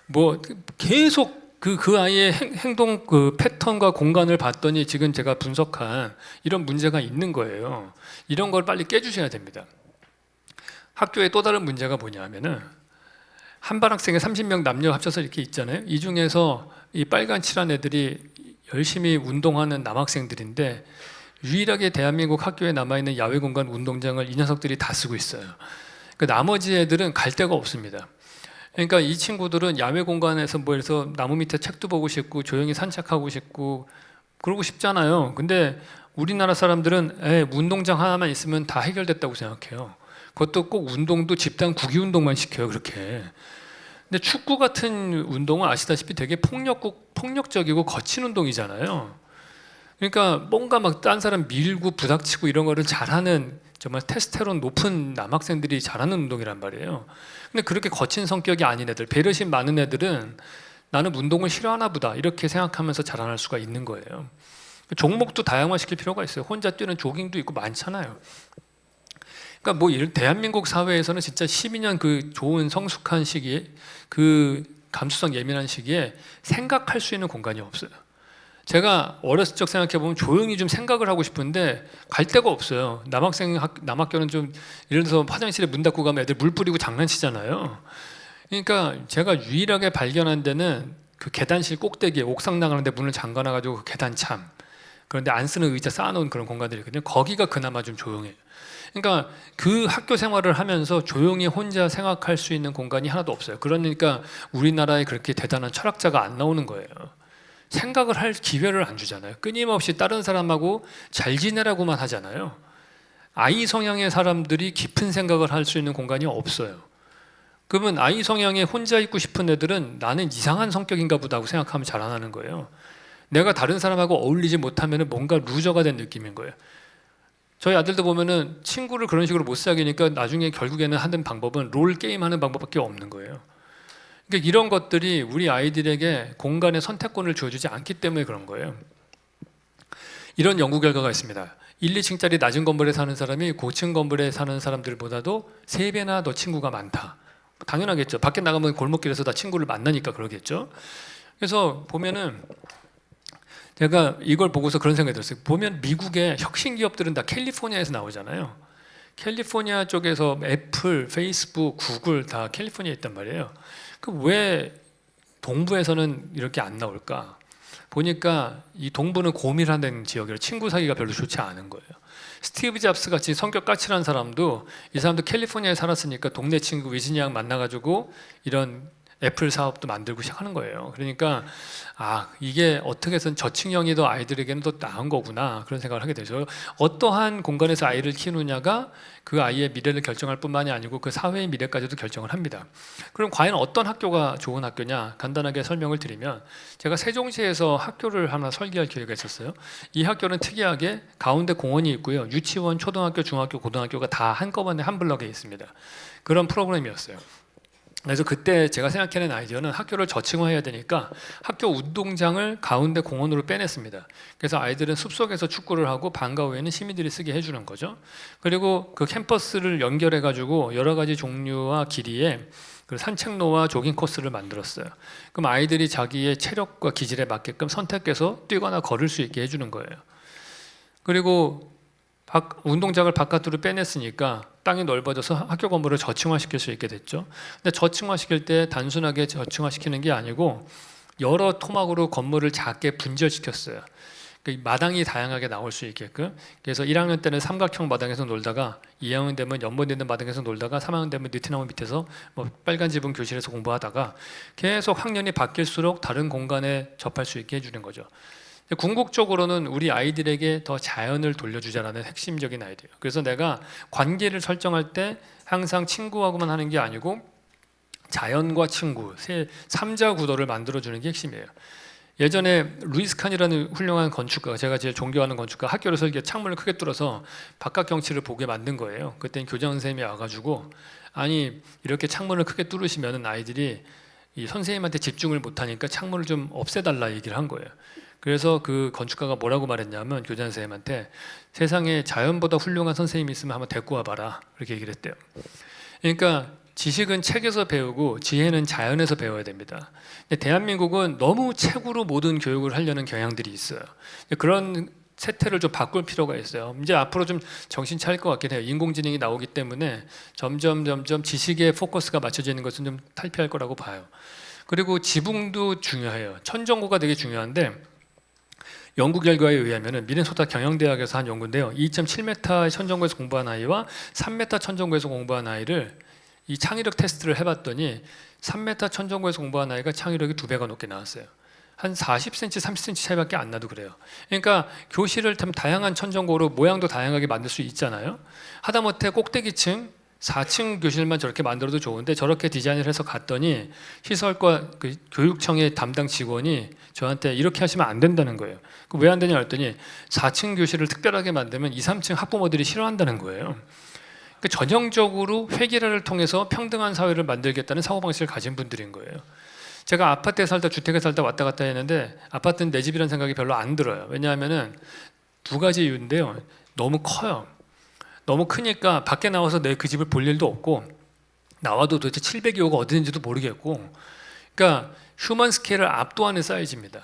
뭐 계속 그 아이의 행동 그 패턴과 공간을 봤더니 지금 제가 분석한 이런 문제가 있는 거예요. 이런 걸 빨리 깨주셔야 됩니다. 학교에 또 다른 문제가 뭐냐면은, 한 반 학생에 30명 남녀 합쳐서 이렇게 있잖아요. 이 중에서 이 빨간 칠한 애들이 열심히 운동하는 남학생들인데, 유일하게 대한민국 학교에 남아있는 야외 공간 운동장을 이 녀석들이 다 쓰고 있어요. 그 나머지 애들은 갈 데가 없습니다. 그러니까 이 친구들은 야외 공간에서 뭐 해서 나무 밑에 책도 보고 싶고, 조용히 산책하고 싶고, 그러고 싶잖아요. 근데 우리나라 사람들은 운동장 하나만 있으면 다 해결됐다고 생각해요. 그것도 꼭 운동도 집단 구기 운동만 시켜요, 그렇게. 근데 축구 같은 운동은 아시다시피 되게 폭력적이고 거친 운동이잖아요. 그러니까 뭔가 막 딴 사람 밀고 부닥치고 이런 거를 잘하는, 정말 테스테론 높은 남학생들이 잘하는 운동이란 말이에요. 근데 그렇게 거친 성격이 아닌 애들, 배려심 많은 애들은 나는 운동을 싫어하나 보다 이렇게 생각하면서 자라날 수가 있는 거예요. 종목도 다양화시킬 필요가 있어요. 혼자 뛰는 조깅도 있고 많잖아요. 그러니까 뭐 대한민국 사회에서는 진짜 12년 그 좋은 성숙한 시기에, 그 감수성 예민한 시기에 생각할 수 있는 공간이 없어요. 제가 어렸을 적 생각해보면 조용히 좀 생각을 하고 싶은데 갈 데가 없어요. 남학교는 좀 예를 들어서 화장실에 문 닫고 가면 애들 물 뿌리고 장난치잖아요. 그러니까 제가 유일하게 발견한 데는 그 계단실 꼭대기에 옥상 나가는데 문을 잠가놔가지고 그 계단참, 그런데 안 쓰는 의자 쌓아놓은 그런 공간들이 있거든요. 거기가 그나마 좀 조용해요. 그러니까 그 학교 생활을 하면서 조용히 혼자 생각할 수 있는 공간이 하나도 없어요. 그러니까 우리나라에 그렇게 대단한 철학자가 안 나오는 거예요. 생각을 할 기회를 안 주잖아요. 끊임없이 다른 사람하고 잘 지내라고만 하잖아요. I 성향의 사람들이 깊은 생각을 할 수 있는 공간이 없어요. 그러면 I 성향에 혼자 있고 싶은 애들은 나는 이상한 성격인가 보다 하고 생각하면 자라나는 거예요. 내가 다른 사람하고 어울리지 못하면 뭔가 루저가 된 느낌인 거예요. 저희 아들도 보면은 친구를 그런 식으로 못 사귀니까 나중에 결국에는 하는 방법은 롤 게임 하는 방법밖에 없는 거예요. 그러니까 이런 것들이 우리 아이들에게 공간의 선택권을 주어주지 않기 때문에 그런 거예요. 이런 연구 결과가 있습니다. 1, 2층짜리 낮은 건물에 사는 사람이 고층 건물에 사는 사람들보다도 3배나 더 친구가 많다. 당연하겠죠. 밖에 나가면 골목길에서 다 친구를 만나니까 그러겠죠. 그래서 보면은 제가 이걸 보고서 그런 생각이 들었어요. 보면 미국의 혁신 기업들은 다 캘리포니아에서 나오잖아요. 캘리포니아 쪽에서 애플, 페이스북, 구글 다 캘리포니아에 있단 말이에요. 그 왜 동부에서는 이렇게 안 나올까? 보니까 이 동부는 고밀화된 지역이라 친구 사귀가 별로 좋지 않은 거예요. 스티브 잡스 같이 성격 까칠한 사람도, 이 사람도 캘리포니아에 살았으니까 동네 친구 위즈니악 만나가지고 이런 애플 사업도 만들고 시작하는 거예요. 그러니까 이게 어떻게 해서는 저층형이 더 아이들에게는 더 나은 거구나, 그런 생각을 하게 되죠. 어떠한 공간에서 아이를 키우느냐가 그 아이의 미래를 결정할 뿐만이 아니고 그 사회의 미래까지도 결정을 합니다. 그럼 과연 어떤 학교가 좋은 학교냐, 간단하게 설명을 드리면, 제가 세종시에서 학교를 하나 설계할 기회가 있었어요. 이 학교는 특이하게 가운데 공원이 있고요, 유치원, 초등학교, 중학교, 고등학교가 다 한꺼번에 한 블럭에 있습니다. 그런 프로그램이었어요. 그래서 그때 제가 생각해낸 아이디어는 학교를 저층화해야 되니까 학교 운동장을 가운데 공원으로 빼냈습니다. 그래서 아이들은 숲속에서 축구를 하고 방과 후에는 시민들이 쓰게 해주는 거죠. 그리고 그 캠퍼스를 연결해가지고 여러 가지 종류와 길이의 그 산책로와 조깅 코스를 만들었어요. 그럼 아이들이 자기의 체력과 기질에 맞게끔 선택해서 뛰거나 걸을 수 있게 해주는 거예요. 그리고 운동장을 바깥으로 빼냈으니까 땅이 넓어져서 학교 건물을 저층화시킬 수 있게 됐죠. 근데 저층화시킬 때 단순하게 저층화시키는 게 아니고 여러 토막으로 건물을 작게 분절시켰어요. 그러니까 마당이 다양하게 나올 수 있게끔. 그래서 1학년 때는 삼각형 마당에서 놀다가 2학년 되면 연못 있는 마당에서 놀다가 3학년 되면 느티나무 밑에서 뭐 빨간 지붕 교실에서 공부하다가 계속 학년이 바뀔수록 다른 공간에 접할 수 있게 해주는 거죠. 궁극적으로는 우리 아이들에게 더 자연을 돌려주자라는 핵심적인 아이디어예요. 그래서 내가 관계를 설정할 때 항상 친구하고만 하는 게 아니고 자연과 친구, 3자 구도를 만들어주는 게 핵심이에요. 예전에 루이스 칸이라는 훌륭한 건축가가, 제가 제일 존경하는 건축가, 학교를 설계 창문을 크게 뚫어서 바깥 경치를 보게 만든 거예요. 그때는 교장 선생님이 와가지고, 아니 이렇게 창문을 크게 뚫으시면 아이들이 이 선생님한테 집중을 못하니까 창문을 좀 없애달라 얘기를 한 거예요. 그래서 그 건축가가 뭐라고 말했냐면, 교장 선생님한테 세상에 자연보다 훌륭한 선생님이 있으면 한번 데리고 와봐라, 그렇게 얘기를 했대요. 그러니까 지식은 책에서 배우고 지혜는 자연에서 배워야 됩니다. 근데 대한민국은 너무 책으로 모든 교육을 하려는 경향들이 있어요. 그런 세태를 좀 바꿀 필요가 있어요. 이제 앞으로 좀 정신 차릴 것 같긴 해요. 인공지능이 나오기 때문에 점점 지식에 포커스가 맞춰지는 것은 좀 탈피할 거라고 봐요. 그리고 지붕도 중요해요. 천정고가 되게 중요한데, 연구 결과에 의하면 미네소타 경영대학에서 한 연구인데요, 2.7m 천정고에서 공부한 아이와 3m 천정고에서 공부한 아이를 이 창의력 테스트를 해봤더니 3m 천정고에서 공부한 아이가 창의력이 2배가 높게 나왔어요. 한 40cm, 30cm 차이밖에 안 나도 그래요. 그러니까 교실을 참 다양한 천정고로 모양도 다양하게 만들 수 있잖아요. 하다못해 꼭대기층 4층 교실만 저렇게 만들어도 좋은데 저렇게 디자인을 해서 갔더니 시설과 그 교육청의 담당 직원이 저한테 이렇게 하시면 안 된다는 거예요. 왜 안 되냐 했더니 4층 교실을 특별하게 만들면 2, 3층 학부모들이 싫어한다는 거예요. 그 전형적으로 회계라를 통해서 평등한 사회를 만들겠다는 사고방식을 가진 분들인 거예요. 제가 아파트에 살다 주택에 살다 왔다 갔다 했는데 아파트는 내 집이라는 생각이 별로 안 들어요. 왜냐하면은 두 가지 이유인데요. 너무 커요. 너무 크니까 밖에 나와서 내 그 집을 볼 일도 없고 나와도 도대체 702호가 어디 있는지도 모르겠고, 그러니까 휴먼 스케일을 압도하는 사이즈입니다.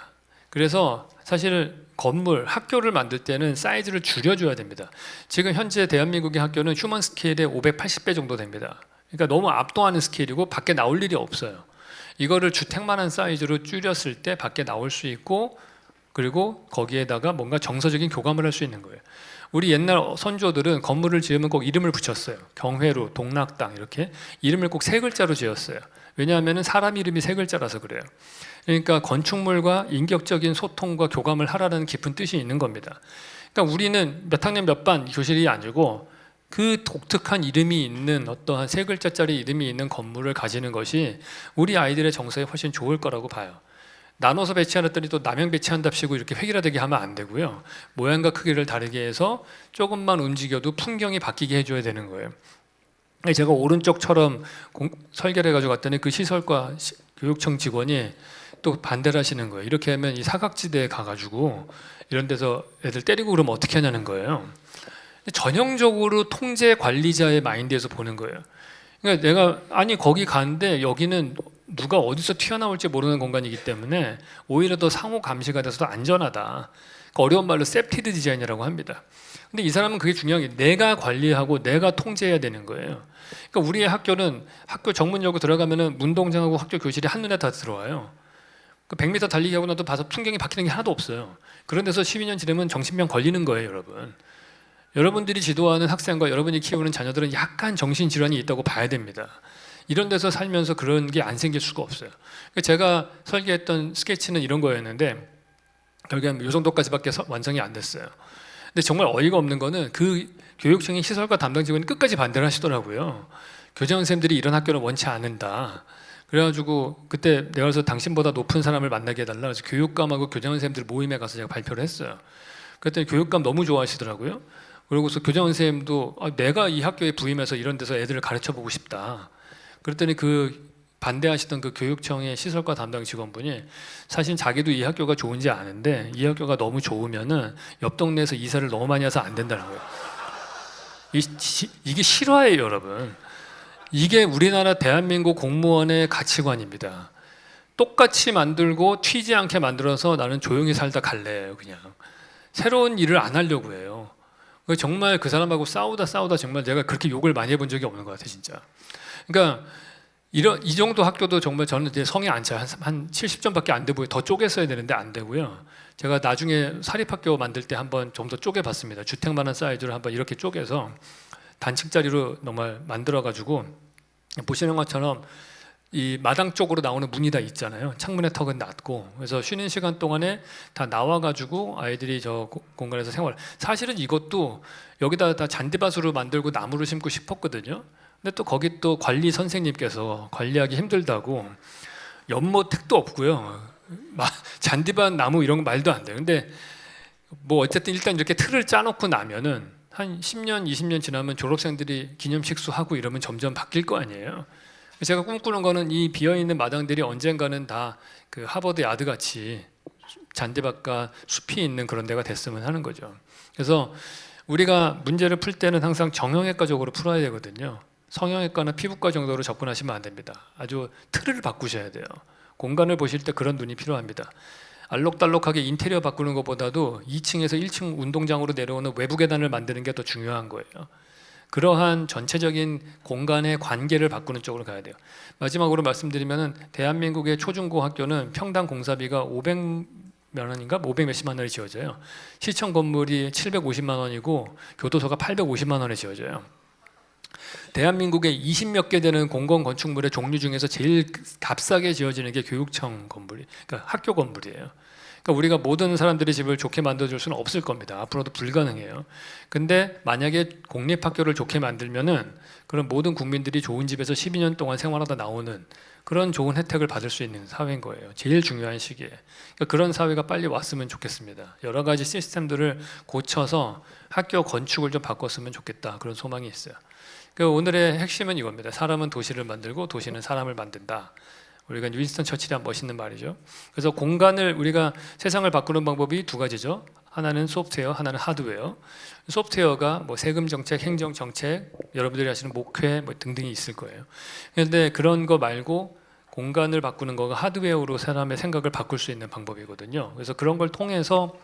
그래서 사실 건물, 학교를 만들 때는 사이즈를 줄여줘야 됩니다. 지금 현재 대한민국의 학교는 휴먼 스케일의 580배 정도 됩니다. 그러니까 너무 압도하는 스케일이고 밖에 나올 일이 없어요. 이거를 주택만한 사이즈로 줄였을 때 밖에 나올 수 있고, 그리고 거기에다가 뭔가 정서적인 교감을 할 수 있는 거예요. 우리 옛날 선조들은 건물을 지으면 꼭 이름을 붙였어요. 경회루, 동락당 이렇게 이름을 꼭 세 글자로 지었어요. 왜냐하면 사람 이름이 세 글자라서 그래요. 그러니까 건축물과 인격적인 소통과 교감을 하라는 깊은 뜻이 있는 겁니다. 그러니까 우리는 몇 학년 몇 반 교실이 아니고 그 독특한 이름이 있는 어떠한 세 글자짜리 이름이 있는 건물을 가지는 것이 우리 아이들의 정서에 훨씬 좋을 거라고 봐요. 나눠서 배치하랬더니 또 남양 배치한답시고 이렇게 획일화되게 하면 안 되고요. 모양과 크기를 다르게 해서 조금만 움직여도 풍경이 바뀌게 해줘야 되는 거예요. 제가 오른쪽처럼 설계를 해가지고 갔더니 그 시설과 교육청 직원이 또 반대를 하시는 거예요. 이렇게 하면 이 사각지대에 가가지고 이런 데서 애들 때리고 그러면 어떻게 하냐는 거예요. 전형적으로 통제 관리자의 마인드에서 보는 거예요. 그러니까 내가 아니 거기 가는데 여기는 누가 어디서 튀어나올지 모르는 공간이기 때문에 오히려 더 상호 감시가 돼서 더 안전하다. 그러니까 어려운 말로 세프티드 디자인이라고 합니다. 근데 이 사람은 그게 중요한 게 내가 관리하고 내가 통제해야 되는 거예요. 그러니까 우리의 학교는 학교 정문역으로 들어가면은 문동장하고 학교 교실이 한눈에 다 들어와요. 100m 달리기 하고 나도 봐서 풍경이 바뀌는 게 하나도 없어요. 그런 데서 12년 지내면 정신병 걸리는 거예요, 여러분. 여러분들이 지도하는 학생과 여러분이 키우는 자녀들은 약간 정신질환이 있다고 봐야 됩니다. 이런 데서 살면서 그런 게 안 생길 수가 없어요. 제가 설계했던 스케치는 이런 거였는데 결국엔 이 정도까지밖에 완성이 안 됐어요. 근데 정말 어이가 없는 거는 그 교육청의 시설과 담당 직원이 끝까지 반대를 하시더라고요. 교장 선생님들이 이런 학교는 원치 않는다. 그래가지고 그때 내가 그래서 당신보다 높은 사람을 만나게 해달라. 그래서 교육감하고 교장 선생님들 모임에 가서 제가 발표를 했어요. 그랬더니 교육감 너무 좋아하시더라고요. 그러고서 교장 선생님도 내가 이 학교에 부임해서 이런 데서 애들을 가르쳐 보고 싶다. 그랬더니 그 반대하시던 그 교육청의 시설과 담당 직원분이 사실 자기도 이 학교가 좋은지 아는데 이 학교가 너무 좋으면은 옆 동네에서 이사를 너무 많이 해서 안 된다는 거예요. 이게 실화예요, 여러분. 이게 우리나라 대한민국 공무원의 가치관입니다. 똑같이 만들고 튀지 않게 만들어서 나는 조용히 살다 갈래요, 그냥. 새로운 일을 안 하려고 해요. 정말 그 사람하고 싸우다 정말 내가 그렇게 욕을 많이 해본 적이 없는 것 같아요, 진짜. 그러니까 이 정도 학교도 정말 저는 이제 성에 안 차요. 한 70점밖에 안 되고요. 더 쪼갰어야 되는데 안 되고요. 제가 나중에 사립학교 만들 때 한번 좀 더 쪼개봤습니다. 주택만한 사이즈로 한번 이렇게 쪼개서 단층짜리로 정말 만들어가지고 보시는 것처럼 이 마당 쪽으로 나오는 문이 다 있잖아요. 창문의 턱은 낮고 그래서 쉬는 시간 동안에 다 나와가지고 아이들이 저 공간에서 생활. 사실은 이것도 여기다 다 잔디밭으로 만들고 나무를 심고 싶었거든요. 근데 또 거기 또 관리 선생님께서 관리하기 힘들다고 연못택도 없고요. 잔디밭 나무 이런 거 말도 안 돼요. 근데 뭐 어쨌든 일단 이렇게 틀을 짜놓고 나면은 한 10년, 20년 지나면 졸업생들이 기념식수 하고 이러면 점점 바뀔 거 아니에요. 제가 꿈꾸는 거는 이 비어있는 마당들이 언젠가는 다 그 하버드 야드 같이 잔디밭과 숲이 있는 그런 데가 됐으면 하는 거죠. 그래서 우리가 문제를 풀 때는 항상 정형외과적으로 풀어야 되거든요. 성형외과나 피부과 정도로 접근하시면 안 됩니다. 아주 틀을 바꾸셔야 돼요. 공간을 보실 때 그런 눈이 필요합니다. 알록달록하게 인테리어 바꾸는 것보다도 2층에서 1층 운동장으로 내려오는 외부 계단을 만드는 게 더 중요한 거예요. 그러한 전체적인 공간의 관계를 바꾸는 쪽으로 가야 돼요. 마지막으로 말씀드리면 대한민국의 초중고 학교는 평당 공사비가 500만 원인가 500 몇십만 원이 지어져요. 시청 건물이 750만 원이고 교도소가 850만 원에 지어져요. 대한민국의 20몇 개 되는 공공 건축물의 종류 중에서 제일 값싸게 지어지는 게 교육청 건물이, 그러니까 학교 건물이에요. 그러니까 우리가 모든 사람들이 집을 좋게 만들어줄 수는 없을 겁니다. 앞으로도 불가능해요. 근데 만약에 공립학교를 좋게 만들면은 그런 모든 국민들이 좋은 집에서 12년 동안 생활하다 나오는 그런 좋은 혜택을 받을 수 있는 사회인 거예요. 제일 중요한 시기에. 그러니까 그런 사회가 빨리 왔으면 좋겠습니다. 여러 가지 시스템들을 고쳐서 학교 건축을 좀 바꿨으면 좋겠다. 그런 소망이 있어요. 그러니까 오늘의 핵심은 이겁니다. 사람은 도시를 만들고 도시는 사람을 만든다. 우리가 윈스턴 처칠이 한 멋있는 말이죠. 그래서 공간을, 우리가 세상을 바꾸는 방법이 두 가지죠. 하나는 소프트웨어, 하나는 하드웨어. 소프트웨어가 뭐 세금 정책, 행정 정책, 여러분들이 아시는 목회 뭐 등등이 있을 거예요. 그런데 그런 거 말고 공간을 바꾸는 거가 하드웨어로 사람의 생각을 바꿀 수 있는 방법이거든요. 그래서 그런 걸 통해서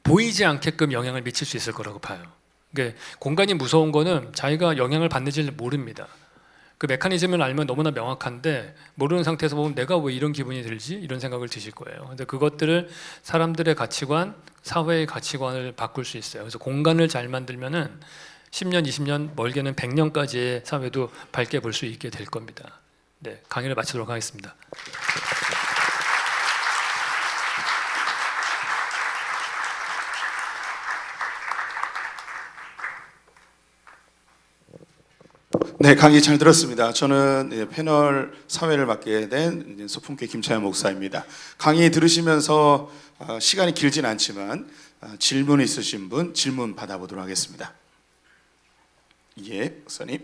보이지 않게끔 영향을 미칠 수 있을 거라고 봐요. 그러니까 공간이 무서운 거는 자기가 영향을 받는지를 모릅니다. 그 메커니즘을 알면 너무나 명확한데 모르는 상태에서 보면 내가 왜 이런 기분이 들지? 이런 생각을 드실 거예요. 근데 그것들을 사람들의 가치관, 사회의 가치관을 바꿀 수 있어요. 그래서 공간을 잘 만들면은 10년, 20년, 멀게는 100년까지의 사회도 밝게 볼 수 있게 될 겁니다. 네, 강의를 마치도록 하겠습니다. 네, 강의 잘 들었습니다. 저는 패널 사회를 맡게 된 소풍교회 김차현 목사입니다. 강의 들으시면서 시간이 길진 않지만 질문 있으신 분 질문 받아보도록 하겠습니다. 예, 목사님.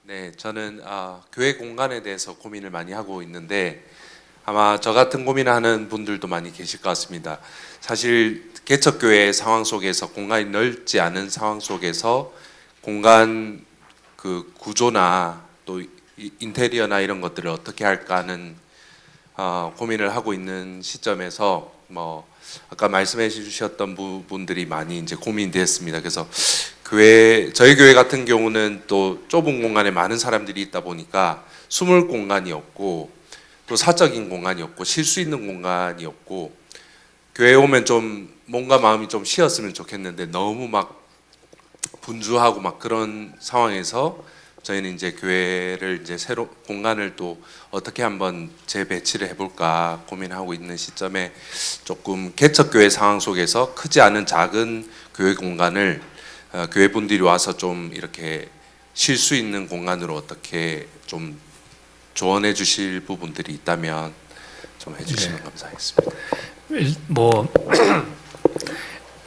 네, 저는 교회 공간에 대해서 고민을 많이 하고 있는데 아마 저 같은 고민을 하는 분들도 많이 계실 것 같습니다. 사실 개척교회 상황 속에서 공간이 넓지 않은 상황 속에서 공간 그 구조나 또 인테리어나 이런 것들을 어떻게 할까 하는 고민을 하고 있는 시점에서 뭐 아까 말씀해 주셨던 부분들이 많이 이제 고민됐습니다. 그래서 저희 교회 같은 경우는 또 좁은 공간에 많은 사람들이 있다 보니까 숨을 공간이 없고 또 사적인 공간이 없고 쉴 수 있는 공간이 없고 교회에 오면 좀 몸과 마음이 좀 쉬었으면 좋겠는데 너무 막 분주하고 막 그런 상황에서 저희는 이제 교회를 이제 새로 공간을 또 어떻게 한번 재배치를 해볼까 고민하고 있는 시점에 조금 개척교회 상황 속에서 크지 않은 작은 교회 공간을 교회 분들이 와서 좀 이렇게 쉴 수 있는 공간으로 어떻게 좀 조언해 주실 부분들이 있다면 좀 해주시면 네. 감사하겠습니다.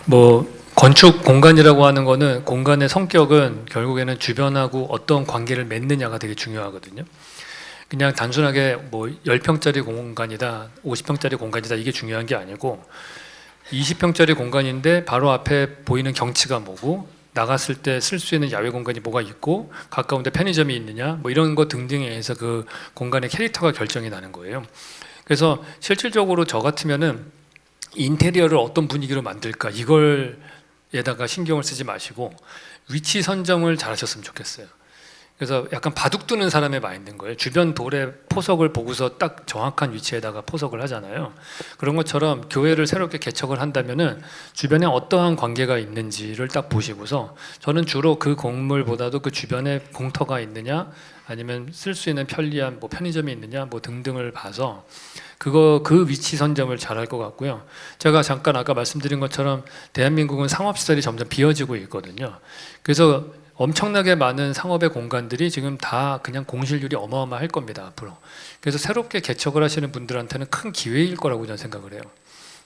뭐 건축 공간이라고 하는 거는 공간의 성격은 결국에는 주변하고 어떤 관계를 맺느냐가 되게 중요하거든요. 그냥 단순하게 뭐 10평짜리 공간이다, 50평짜리 공간이다 이게 중요한 게 아니고 20평짜리 공간인데 바로 앞에 보이는 경치가 뭐고 나갔을 때 쓸 수 있는 야외 공간이 뭐가 있고 가까운데 편의점이 있느냐 뭐 이런 거 등등에 의해서 그 공간의 캐릭터가 결정이 나는 거예요. 그래서 실질적으로 저 같으면은 인테리어를 어떤 분위기로 만들까 이걸에다가 신경을 쓰지 마시고 위치 선정을 잘 하셨으면 좋겠어요. 그래서 약간 바둑 두는 사람의 마인드인 거예요. 주변 돌의 포석을 보고서 딱 정확한 위치에다가 포석을 하잖아요. 그런 것처럼 교회를 새롭게 개척을 한다면은 주변에 어떠한 관계가 있는지를 딱 보시고서 저는 주로 그 건물보다도 그 주변에 공터가 있느냐 아니면 쓸 수 있는 편리한 뭐 편의점이 있느냐 뭐 등등을 봐서 그 위치 선점을 잘 할 것 같고요. 제가 잠깐 아까 말씀드린 것처럼 대한민국은 상업시설이 점점 비어지고 있거든요. 그래서 엄청나게 많은 상업의 공간들이 지금 다 그냥 공실률이 어마어마할 겁니다 앞으로. 그래서 새롭게 개척을 하시는 분들한테는 큰 기회일 거라고 저는 생각을 해요.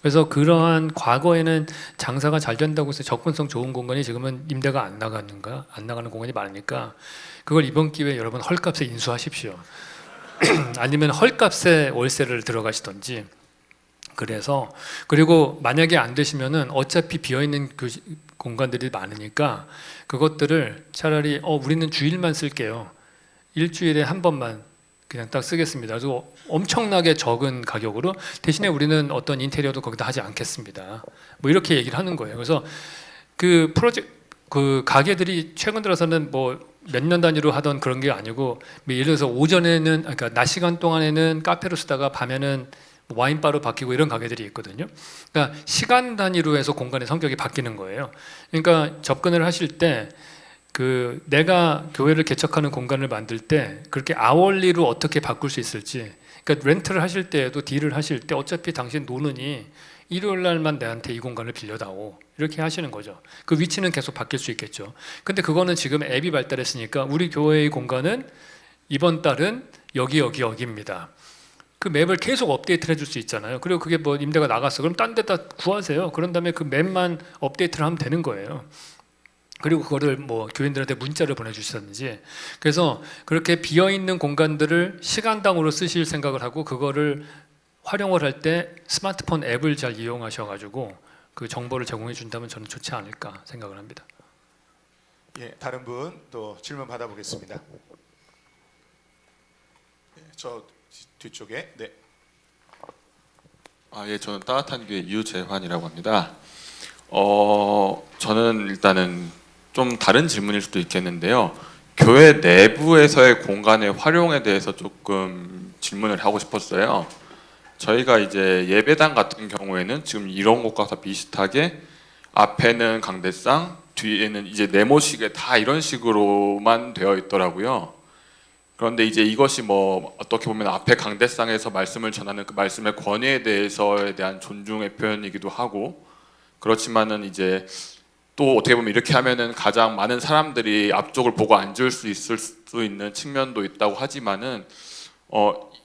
그래서 그러한 과거에는 장사가 잘 된다고 해서 접근성 좋은 공간이 지금은 임대가 안 나가는 공간이 많으니까 그걸 이번 기회에 여러분 헐값에 인수하십시오. 아니면 헐값에 월세를 들어가시던지. 그래서 그리고 만약에 안 되시면은 어차피 비어있는 그 공간들이 많으니까 그것들을 차라리 우리는 주일만 쓸게요. 일주일에 한 번만 그냥 딱 쓰겠습니다. 그래서 엄청나게 적은 가격으로 대신에 우리는 어떤 인테리어도 거기다 하지 않겠습니다. 뭐 이렇게 얘기를 하는 거예요. 그래서 그 가게들이 최근 들어서는 뭐 몇 년 단위로 하던 그런 게 아니고 뭐 예를 들어서 오전에는 그러니까 낮 시간 동안에는 카페로 쓰다가 밤에는 와인바로 바뀌고 이런 가게들이 있거든요. 그러니까 시간 단위로 해서 공간의 성격이 바뀌는 거예요. 그러니까 접근을 하실 때 그 내가 교회를 개척하는 공간을 만들 때 그렇게 아월리로 어떻게 바꿀 수 있을지, 그러니까 렌트를 하실 때에도 딜을 하실 때 어차피 당신 노는이 일요일 날만 내한테 이 공간을 빌려다오 이렇게 하시는 거죠. 그 위치는 계속 바뀔 수 있겠죠. 근데 그거는 지금 앱이 발달했으니까 우리 교회의 공간은 이번 달은 여기입니다. 그 맵을 계속 업데이트를 해줄 수 있잖아요. 그리고 그게 뭐 임대가 나갔어, 그럼 딴 데다 구하세요. 그런 다음에 그 맵만 업데이트를 하면 되는 거예요. 그리고 그거를 뭐 교인들한테 문자를 보내주시든지. 그래서 그렇게 비어있는 공간들을 시간당으로 쓰실 생각을 하고 그거를 활용을 할 때 스마트폰 앱을 잘 이용하셔가지고 그 정보를 제공해 준다면 저는 좋지 않을까 생각을 합니다. 예, 다른 분 또 질문 받아보겠습니다. 예, 저 뒤쪽에. 네. 예, 저는 따뜻한 교회 유재환이라고 합니다. 저는 일단은 좀 다른 질문일 수도 있겠는데요. 교회 내부에서의 공간의 활용에 대해서 조금 질문을 하고 싶었어요. 저희가 이제 예배당 같은 경우에는 지금 이런 곳과 다 비슷하게 앞에는 강대상, 뒤에는 이제 네모식에 다 이런 식으로만 되어 있더라고요. 그런데 이제 이것이 뭐 어떻게 보면 앞에 강대상에서 말씀을 전하는 그 말씀의 권위에 대한 존중의 표현이기도 하고, 그렇지만은 이제 또 어떻게 보면 이렇게 하면은 가장 많은 사람들이 앞쪽을 보고 앉을 수 있을 수 있는 측면도 있다고 하지만은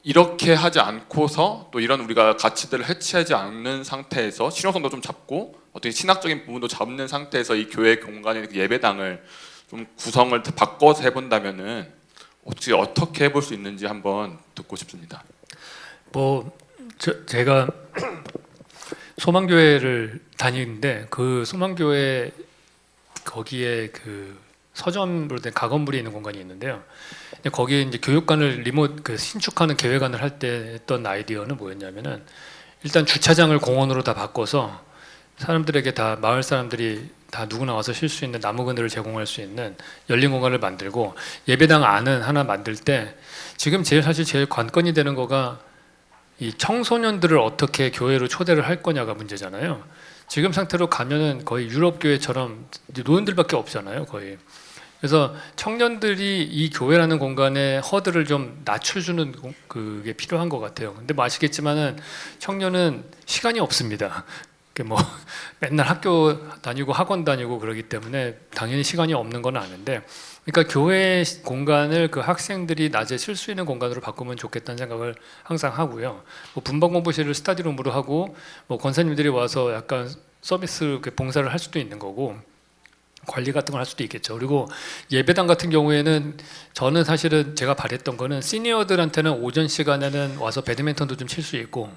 이렇게 하지 않고서 또 이런 우리가 가치들을 해치하지 않는 상태에서 실용성도 좀 잡고 어떻게 신학적인 부분도 잡는 상태에서 이 교회 공간의 예배당을 좀 구성을 바꿔서 해본다면은 혹시 어떻게 해볼 수 있는지 한번 듣고 싶습니다. 뭐 제가 소망교회를 다니는데 그 소망교회 거기에 그 서점으로 된 가건물이 있는 공간이 있는데요. 거기에 이제 교육관을 신축하는 계획안을 할 때 했던 아이디어는 뭐였냐면은 일단 주차장을 공원으로 다 바꿔서 사람들에게 다 마을 사람들이 다 누구나 와서 쉴 수 있는 나무 그늘을 제공할 수 있는 열린 공간을 만들고 예배당 안은 하나 만들 때 지금 사실 제일 관건이 되는 거가 이 청소년들을 어떻게 교회로 초대를 할 거냐가 문제잖아요. 지금 상태로 가면은 거의 유럽 교회처럼 노인들밖에 없잖아요, 거의. 그래서 청년들이 이 교회라는 공간에 허들을 좀 낮춰주는 그게 필요한 것 같아요. 근데 뭐 아시겠지만은 청년은 시간이 없습니다. 뭐 맨날 학교 다니고 학원 다니고 그러기 때문에 당연히 시간이 없는 건 아는데, 그러니까 교회 공간을 그 학생들이 낮에 쉴 수 있는 공간으로 바꾸면 좋겠다는 생각을 항상 하고요. 뭐 분방 공부실을 스터디룸으로 하고 뭐 권사님들이 와서 약간 서비스 봉사를 할 수도 있는 거고 관리 같은 걸 할 수도 있겠죠. 그리고 예배당 같은 경우에는 저는 사실은 제가 바랬던 거는 시니어들한테는 오전 시간에는 와서 배드민턴도 좀 칠 수 있고,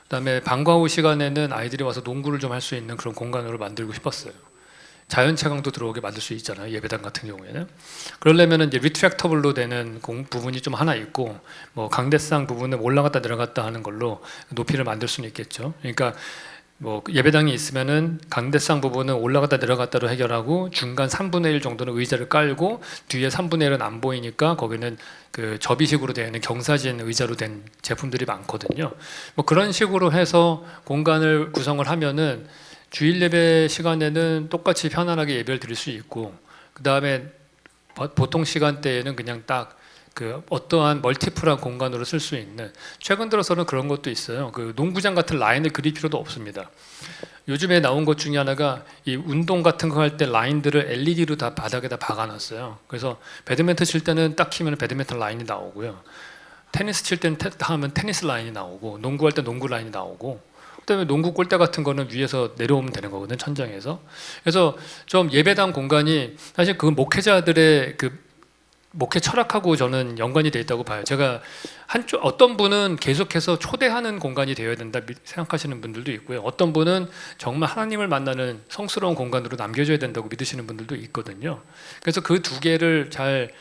그다음에 방과 후 시간에는 아이들이 와서 농구를 좀 할 수 있는 그런 공간으로 만들고 싶었어요. 자연채광도 들어오게 만들 수 있잖아요, 예배당 같은 경우에는. 그러려면 이제 리트랙터블로 되는 부분이 좀 하나 있고, 뭐 강대상 부분은 올라갔다 내려갔다 하는 걸로 높이를 만들 수는 있겠죠. 그러니까 뭐 예배당이 있으면은 강대상 부분은 올라갔다 내려갔다로 해결하고 중간 3분의 1 정도는 의자를 깔고 뒤에 3분의 1은 안 보이니까 거기는 그 접이식으로 되어 있는 경사진 의자로 된 제품들이 많거든요. 뭐 그런 식으로 해서 공간을 구성을 하면은 주일 예배 시간에는 똑같이 편안하게 예배를 드릴 수 있고, 그 다음에 보통 시간대에는 그냥 딱 그 어떠한 멀티플한 공간으로 쓸 수 있는, 최근 들어서는 그런 것도 있어요. 그 농구장 같은 라인을 그릴 필요도 없습니다. 요즘에 나온 것 중에 하나가 이 운동 같은 거 할 때 라인들을 LED로 다 바닥에다 박아놨어요. 그래서 배드민턴 칠 때는 딱 키면 배드민턴 라인이 나오고요. 테니스 칠 때는 하면 테니스 라인이 나오고, 농구할 때 농구 라인이 나오고, 그다음에 농구 골대 같은 거는 위에서 내려오면 되는 거거든요, 천장에서. 그래서 좀 예배당 공간이 사실 그 목회자들의 그 목회 철학하고 저는 연관이 돼 있다고 봐요. 제가 어떤 분은 계속해서 초대하는 공간이 되어야 된다 생각하시는 분들도 있고요. 어떤 분은 정말 하나님을 만나는 성스러운 공간으로 남겨줘야 된다고 믿으시는 분들도 있거든요. 그래서 그 두 개를 잘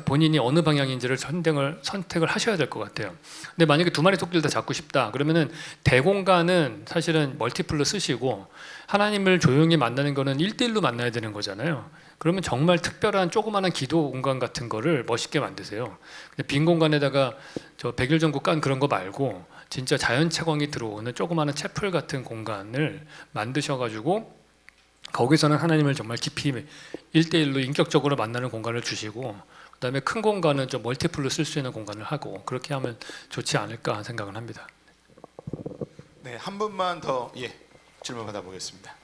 본인이 어느 방향인지를 선택을 하셔야 될 것 같아요. 근데 만약에 두 마리 토끼를 다 잡고 싶다 그러면은 대공간은 사실은 멀티플로 쓰시고, 하나님을 조용히 만나는 거는 1대1로 만나야 되는 거잖아요. 그러면 정말 특별한 조그마한 기도 공간 같은 거를 멋있게 만드세요. 근데 빈 공간에다가 저 백일전구 깐 그런 거 말고 진짜 자연 채광이 들어오는 조그마한 채플 같은 공간을 만드셔가지고 거기서는 하나님을 정말 깊이 1대1로 인격적으로 만나는 공간을 주시고, 그다음에 큰 공간은 좀 멀티플로 쓸 수 있는 공간을 하고, 그렇게 하면 좋지 않을까 생각은 합니다. 네, 한 분만 더 질문 받아보겠습니다.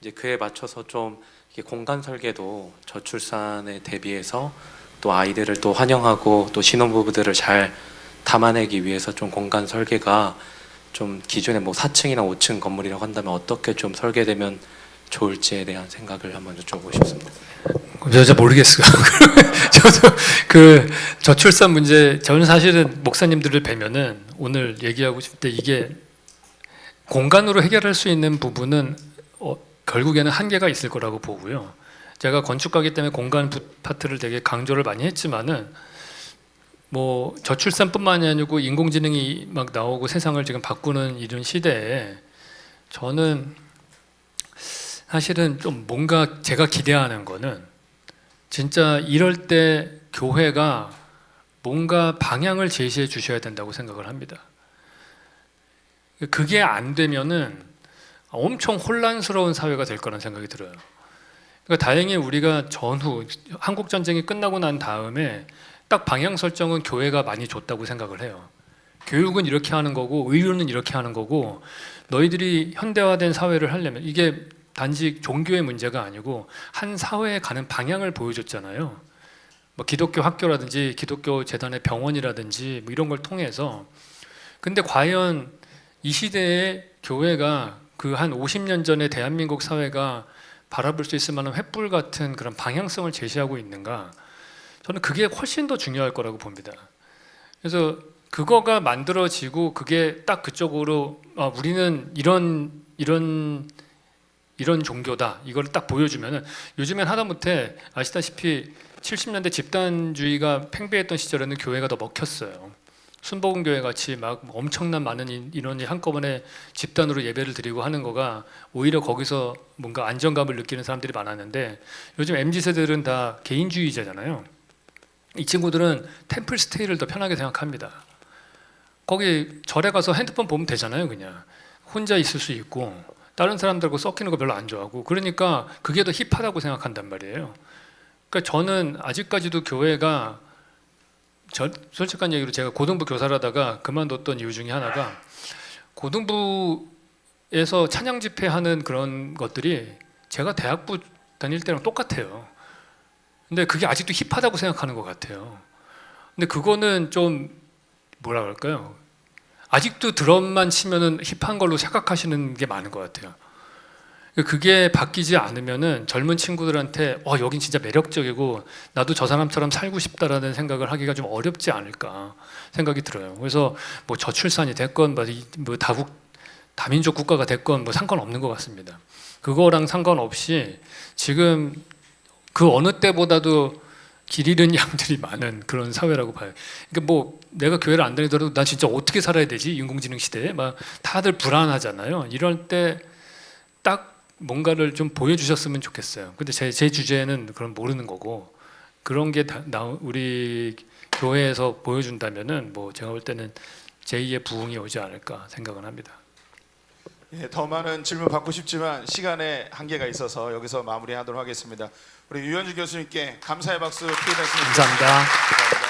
이제 그에 맞춰서 좀 이게 공간 설계도 저출산에 대비해서 또 아이들을 또 환영하고 또 신혼부부들을 잘 담아내기 위해서 좀 공간 설계가 좀 기존에 뭐 4층이나 5층 건물이라고 한다면 어떻게 좀 설계되면 좋을지에 대한 생각을 한번 여쭤보고 싶습니다. 잘 모르겠어요. 저도 그 저출산 문제, 저는 사실은 목사님들을 뵈면은 오늘 얘기하고 싶을 때 이게 공간으로 해결할 수 있는 부분은 결국에는 한계가 있을 거라고 보고요. 제가 건축가기 때문에 공간 파트를 되게 강조를 많이 했지만은 뭐 저출산뿐만이 아니고 인공지능이 막 나오고 세상을 지금 바꾸는 이런 시대에 저는 사실은 좀 뭔가 제가 기대하는 거는 진짜 이럴 때 교회가 뭔가 방향을 제시해 주셔야 된다고 생각을 합니다. 그게 안 되면은 엄청 혼란스러운 사회가 될 거라는 생각이 들어요. 그러니까 다행히 우리가 전후 한국 전쟁이 끝나고 난 다음에 딱 방향 설정은 교회가 많이 줬다고 생각을 해요. 교육은 이렇게 하는 거고 의료는 이렇게 하는 거고, 너희들이 현대화된 사회를 하려면, 이게 단지 종교의 문제가 아니고 한 사회에 가는 방향을 보여줬잖아요. 뭐 기독교 학교라든지 기독교 재단의 병원이라든지 뭐 이런 걸 통해서. 근데 과연 이 시대에 교회가 그 한 50년 전에 대한민국 사회가 바라볼 수 있을 만한 횃불 같은 그런 방향성을 제시하고 있는가? 저는 그게 훨씬 더 중요할 거라고 봅니다. 그래서 그거가 만들어지고 그게 딱 그쪽으로 우리는 이런 종교다, 이걸 딱 보여주면은, 요즘엔 하다못해 아시다시피 70년대 집단주의가 팽배했던 시절에는 교회가 더 먹혔어요. 순복음교회 같이 막 엄청난 많은 인원이 한꺼번에 집단으로 예배를 드리고 하는 거가 오히려 거기서 뭔가 안정감을 느끼는 사람들이 많았는데, 요즘 MZ세대들은 다 개인주의자잖아요. 이 친구들은 템플 스테이를 더 편하게 생각합니다. 거기 절에 가서 핸드폰 보면 되잖아요. 그냥 혼자 있을 수 있고 다른 사람들하고 섞이는 거 별로 안 좋아하고, 그러니까 그게 더 힙하다고 생각한단 말이에요. 그러니까 저는 아직까지도 교회가, 솔직한 얘기로 제가 고등부 교사를 하다가 그만뒀던 이유 중에 하나가, 고등부에서 찬양 집회하는 그런 것들이 제가 대학부 다닐 때랑 똑같아요. 근데 그게 아직도 힙하다고 생각하는 것 같아요. 근데 그거는 좀 뭐라 그럴까요? 아직도 드럼만 치면은 힙한 걸로 생각하시는 게 많은 것 같아요. 그게 바뀌지 않으면은 젊은 친구들한테 여긴 진짜 매력적이고 나도 저 사람처럼 살고 싶다라는 생각을 하기가 좀 어렵지 않을까 생각이 들어요. 그래서 뭐 저출산이 됐건 뭐 다민족 국가가 됐건 뭐 상관없는 것 같습니다. 그거랑 상관없이 지금 그 어느 때보다도 길 잃은 양들이 많은 그런 사회라고 봐요. 그러니까 뭐 내가 교회를 안 다니더라도 난 진짜 어떻게 살아야 되지? 인공지능 시대에 막 다들 불안하잖아요. 이럴 때 딱 뭔가를 좀 보여주셨으면 좋겠어요. 근데 제 주제는 그런 모르는 거고, 그런 게 우리 교회에서 보여준다면은 뭐 제가 볼 때는 제2의 부흥이 오지 않을까 생각은 합니다. 더 많은 질문 받고 싶지만 시간에 한계가 있어서 여기서 마무리하도록 하겠습니다. 우리 유현주 교수님께 감사의 박수 드리겠습니다. 감사합니다. 감사합니다.